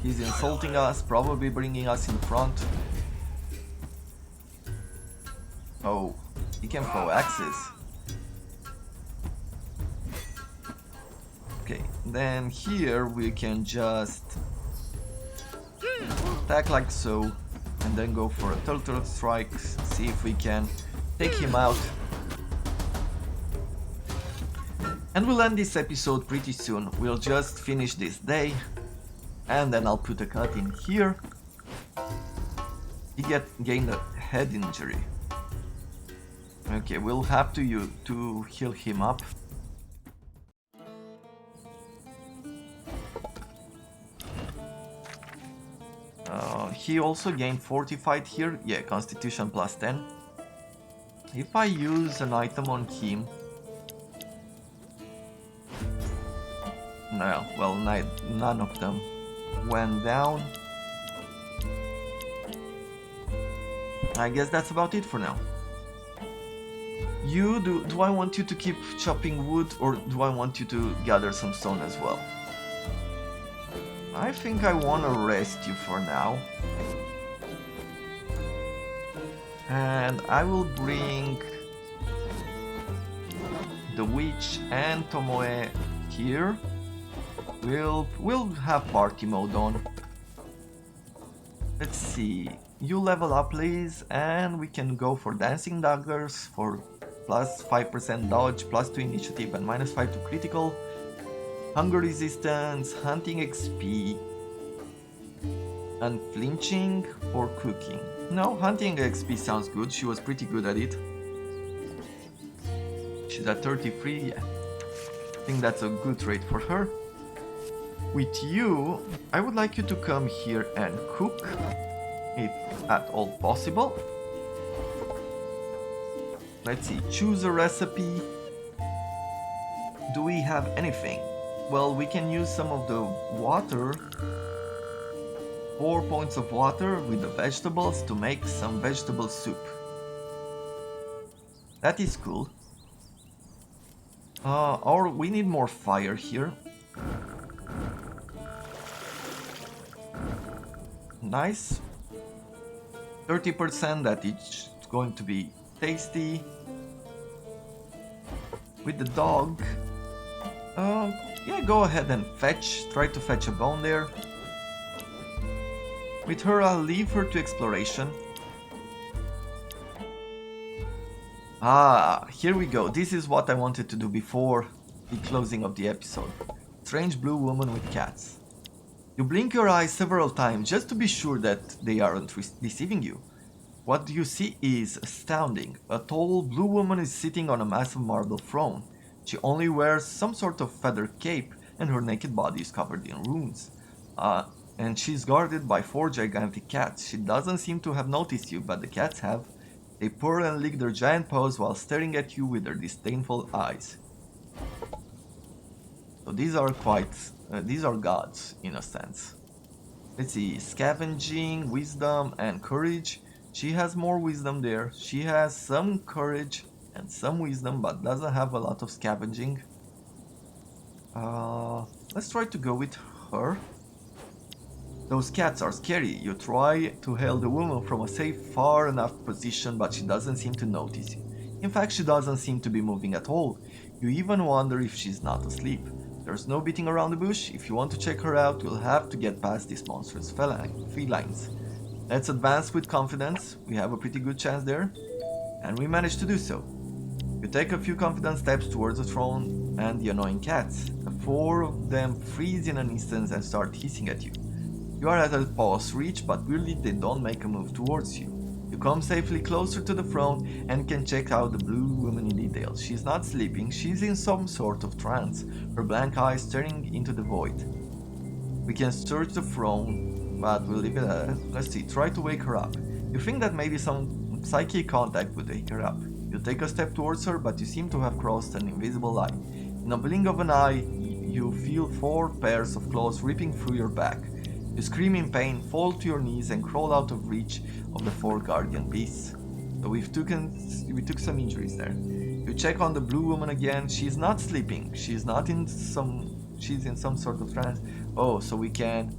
He's insulting us, probably bringing us in front. Oh, he can throw axes. Okay, then here we can just attack like so, and then go for a turtle strike, see if we can take him out. And we'll end this episode pretty soon. We'll just finish this day, and then I'll put a cut in here. He gained a head injury. Okay, we'll have to heal him up. He also gained fortified here. Yeah, constitution plus 10. If I use an item on him... No, well, none of them went down. I guess that's about it for now. Do I want you to keep chopping wood, or do I want you to gather some stone as well? I think I want to rest you for now. And I will bring the witch and Tomoe here. We'll have party mode on. Let's see. You level up, please, and we can go for dancing daggers for plus 5% dodge, plus 2 initiative, and minus 5 to critical. Hunger resistance, hunting XP, unflinching, or cooking. No, hunting XP sounds good. She was pretty good at it. She's at 33, yeah. I think that's a good rate for her. With you, I would like you to come here and cook, if at all possible. Let's see, choose a recipe. Do we have anything? Well, we can use some of the water, 4 points of water with the vegetables to make some vegetable soup. That is cool. Or we need more fire here. Nice. 30% that it's going to be tasty. With the dog, yeah, go ahead and try to fetch a bone there. With her, I'll leave her to exploration. Ah, here we go. This is what I wanted to do before the closing of the episode. Strange blue woman with cats. You blink your eyes several times just to be sure that they aren't deceiving you. What you see is astounding. A tall blue woman is sitting on a massive marble throne. She only wears some sort of feather cape, and her naked body is covered in runes. And she's guarded by 4 gigantic cats. She doesn't seem to have noticed you, but the cats have. They purr and lick their giant paws while staring at you with their disdainful eyes. So these are gods in a sense. Let's see, scavenging, wisdom, and courage. She has more wisdom there. She has some courage and some wisdom, but doesn't have a lot of scavenging. Let's try to go with her. Those cats are scary. You try to hail the woman from a safe, far enough position, but she doesn't seem to notice you. In fact, she doesn't seem to be moving at all. You even wonder if she's not asleep. There's no beating around the bush. If you want to check her out, you'll have to get past these monstrous felines. Let's advance with confidence. We have a pretty good chance there. And we managed to do so. You take a few confident steps towards the throne and the annoying cats. The four of them freeze in an instant and start hissing at you. You are at a paw's reach, but weirdly they don't make a move towards you. You come safely closer to the throne and can check out the blue woman in detail. She's not sleeping, she's in some sort of trance, her blank eyes staring into the void. We can search the throne, but we'll leave it at that. Let's see, try to wake her up. You think that maybe some psychic contact would wake her up. You take a step towards her, but you seem to have crossed an invisible line. In a blink of an eye, you feel 4 pairs of claws ripping through your back. You scream in pain, fall to your knees and crawl out of reach of the 4 guardian beasts. So we took some injuries there. You check on the blue woman again. She's not sleeping. She's in some sort of trance. Oh, so we can...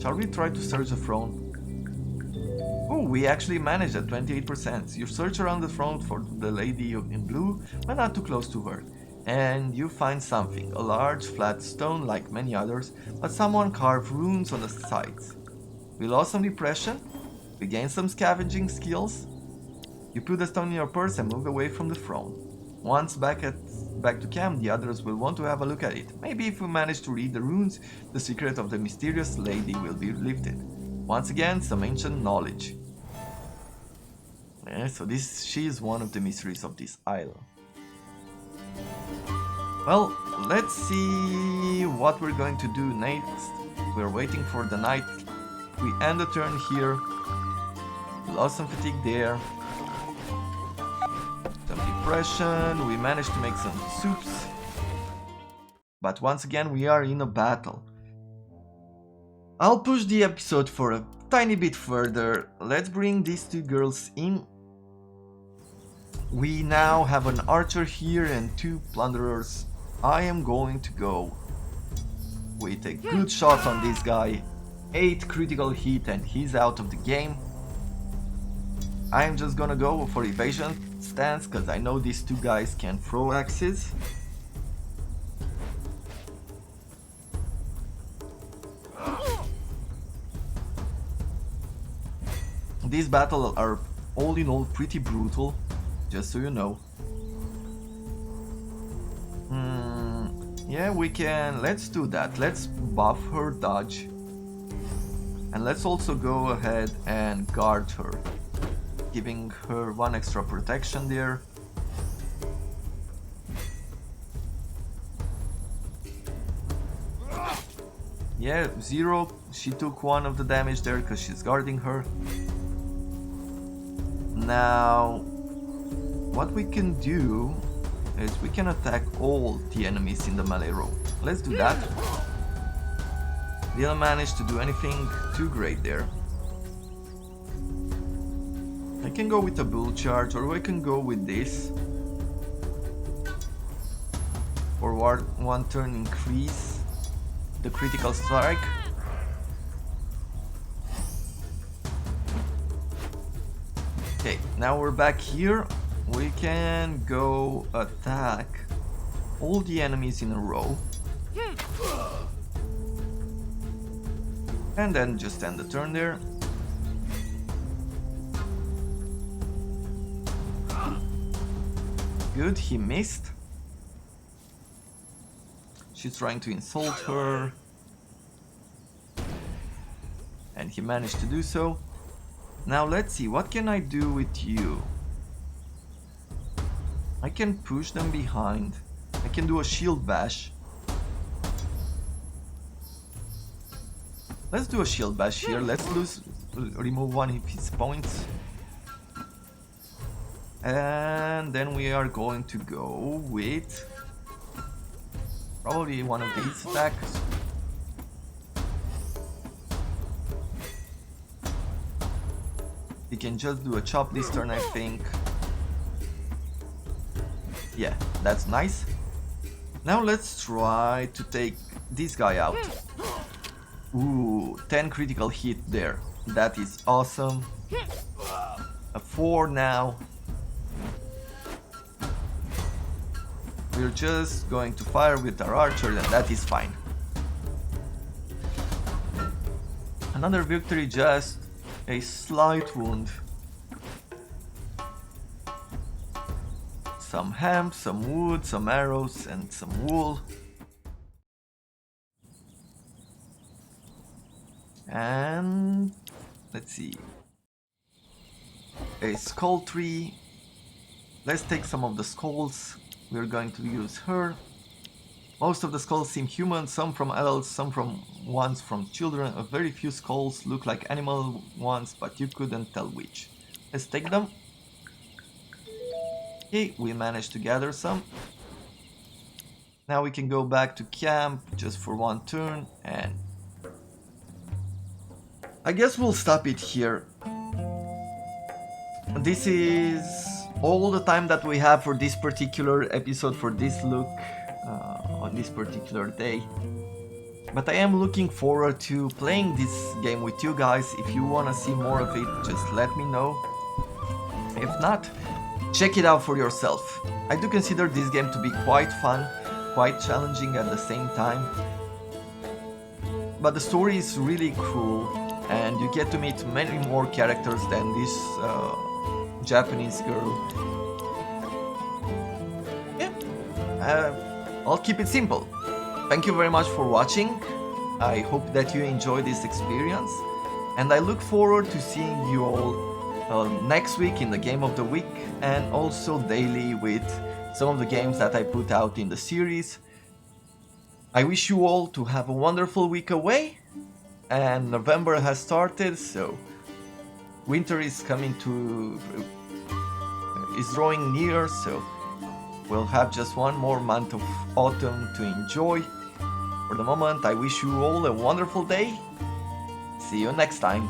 Shall we try to search the throne? Oh, we actually managed at 28%. You search around the throne for the lady in blue, but not too close to her. And you find something, a large flat stone like many others, but someone carved runes on the sides. We lost some depression, we gained some scavenging skills. You put the stone in your purse and move away from the throne. Once back to camp, the others will want to have a look at it. Maybe if we manage to read the runes, the secret of the mysterious lady will be lifted. Once again, some ancient knowledge. Yeah, so she is one of the mysteries of this isle. Well, let's see what we're going to do next. We're waiting for the night. We end the turn here. We lost some fatigue there. Some depression. We managed to make some soups. But once again, we are in a battle. I'll push the episode for a tiny bit further. Let's bring these 2 girls in. We now have an archer here and 2 plunderers. I am going to go with a good shot on this guy. 8 critical hit and he's out of the game. I am just gonna go for evasion stance because I know these 2 guys can throw axes. These battles are all in all pretty brutal, just so you know. Yeah, we can, let's do that. Let's buff her dodge. And let's also go ahead and guard her, giving her 1 extra protection there. Yeah, 0. She took 1 of the damage there because she's guarding her. Now, what we can do is we can attack all the enemies in the melee row. Let's do that. Didn't manage to do anything too great there. I can go with a bull charge, or I can go with this. For 1 turn increase the critical strike. Okay, now we're back here. We can go attack all the enemies in a row. And then just end the turn there. Good, he missed. She's trying to insult her. And he managed to do so. Now let's see, what can I do with you? I can push them behind. I can do a shield bash. Let's do a shield bash here. Let's remove one of his points. And then we are going to go with probably one of these attacks. He can just do a chop this turn, I think. Yeah, that's nice. Now let's try to take this guy out. Ooh, 10 critical hit there. That is awesome. A 4 now. We're just going to fire with our archer and that is fine. Another victory, just a slight wound. Some hemp, some wood, some arrows and some wool. And let's see. A skull tree. Let's take some of the skulls. We're going to use her. Most of the skulls seem human, some from adults, some from ones from children. A very few skulls look like animal ones, but you couldn't tell which. Let's take them. Okay, we managed to gather some. Now we can go back to camp just for one turn, and I guess we'll stop it here. This is all the time that we have for this particular episode, for this look on this particular day. But I am looking forward to playing this game with you guys. If you want to see more of it, just let me know. If not, check it out for yourself. I do consider this game to be quite fun, quite challenging at the same time. But the story is really cool, and you get to meet many more characters than this Japanese girl. Yeah, I'll keep it simple. Thank you very much for watching. I hope that you enjoyed this experience, and I look forward to seeing you all next week in the Game of the Week, and also daily with some of the games that I put out in the series. I wish you all to have a wonderful week away, and November has started, so winter is drawing near, so we'll have just one more month of autumn to enjoy. For the moment, I wish you all a wonderful day. See you next time.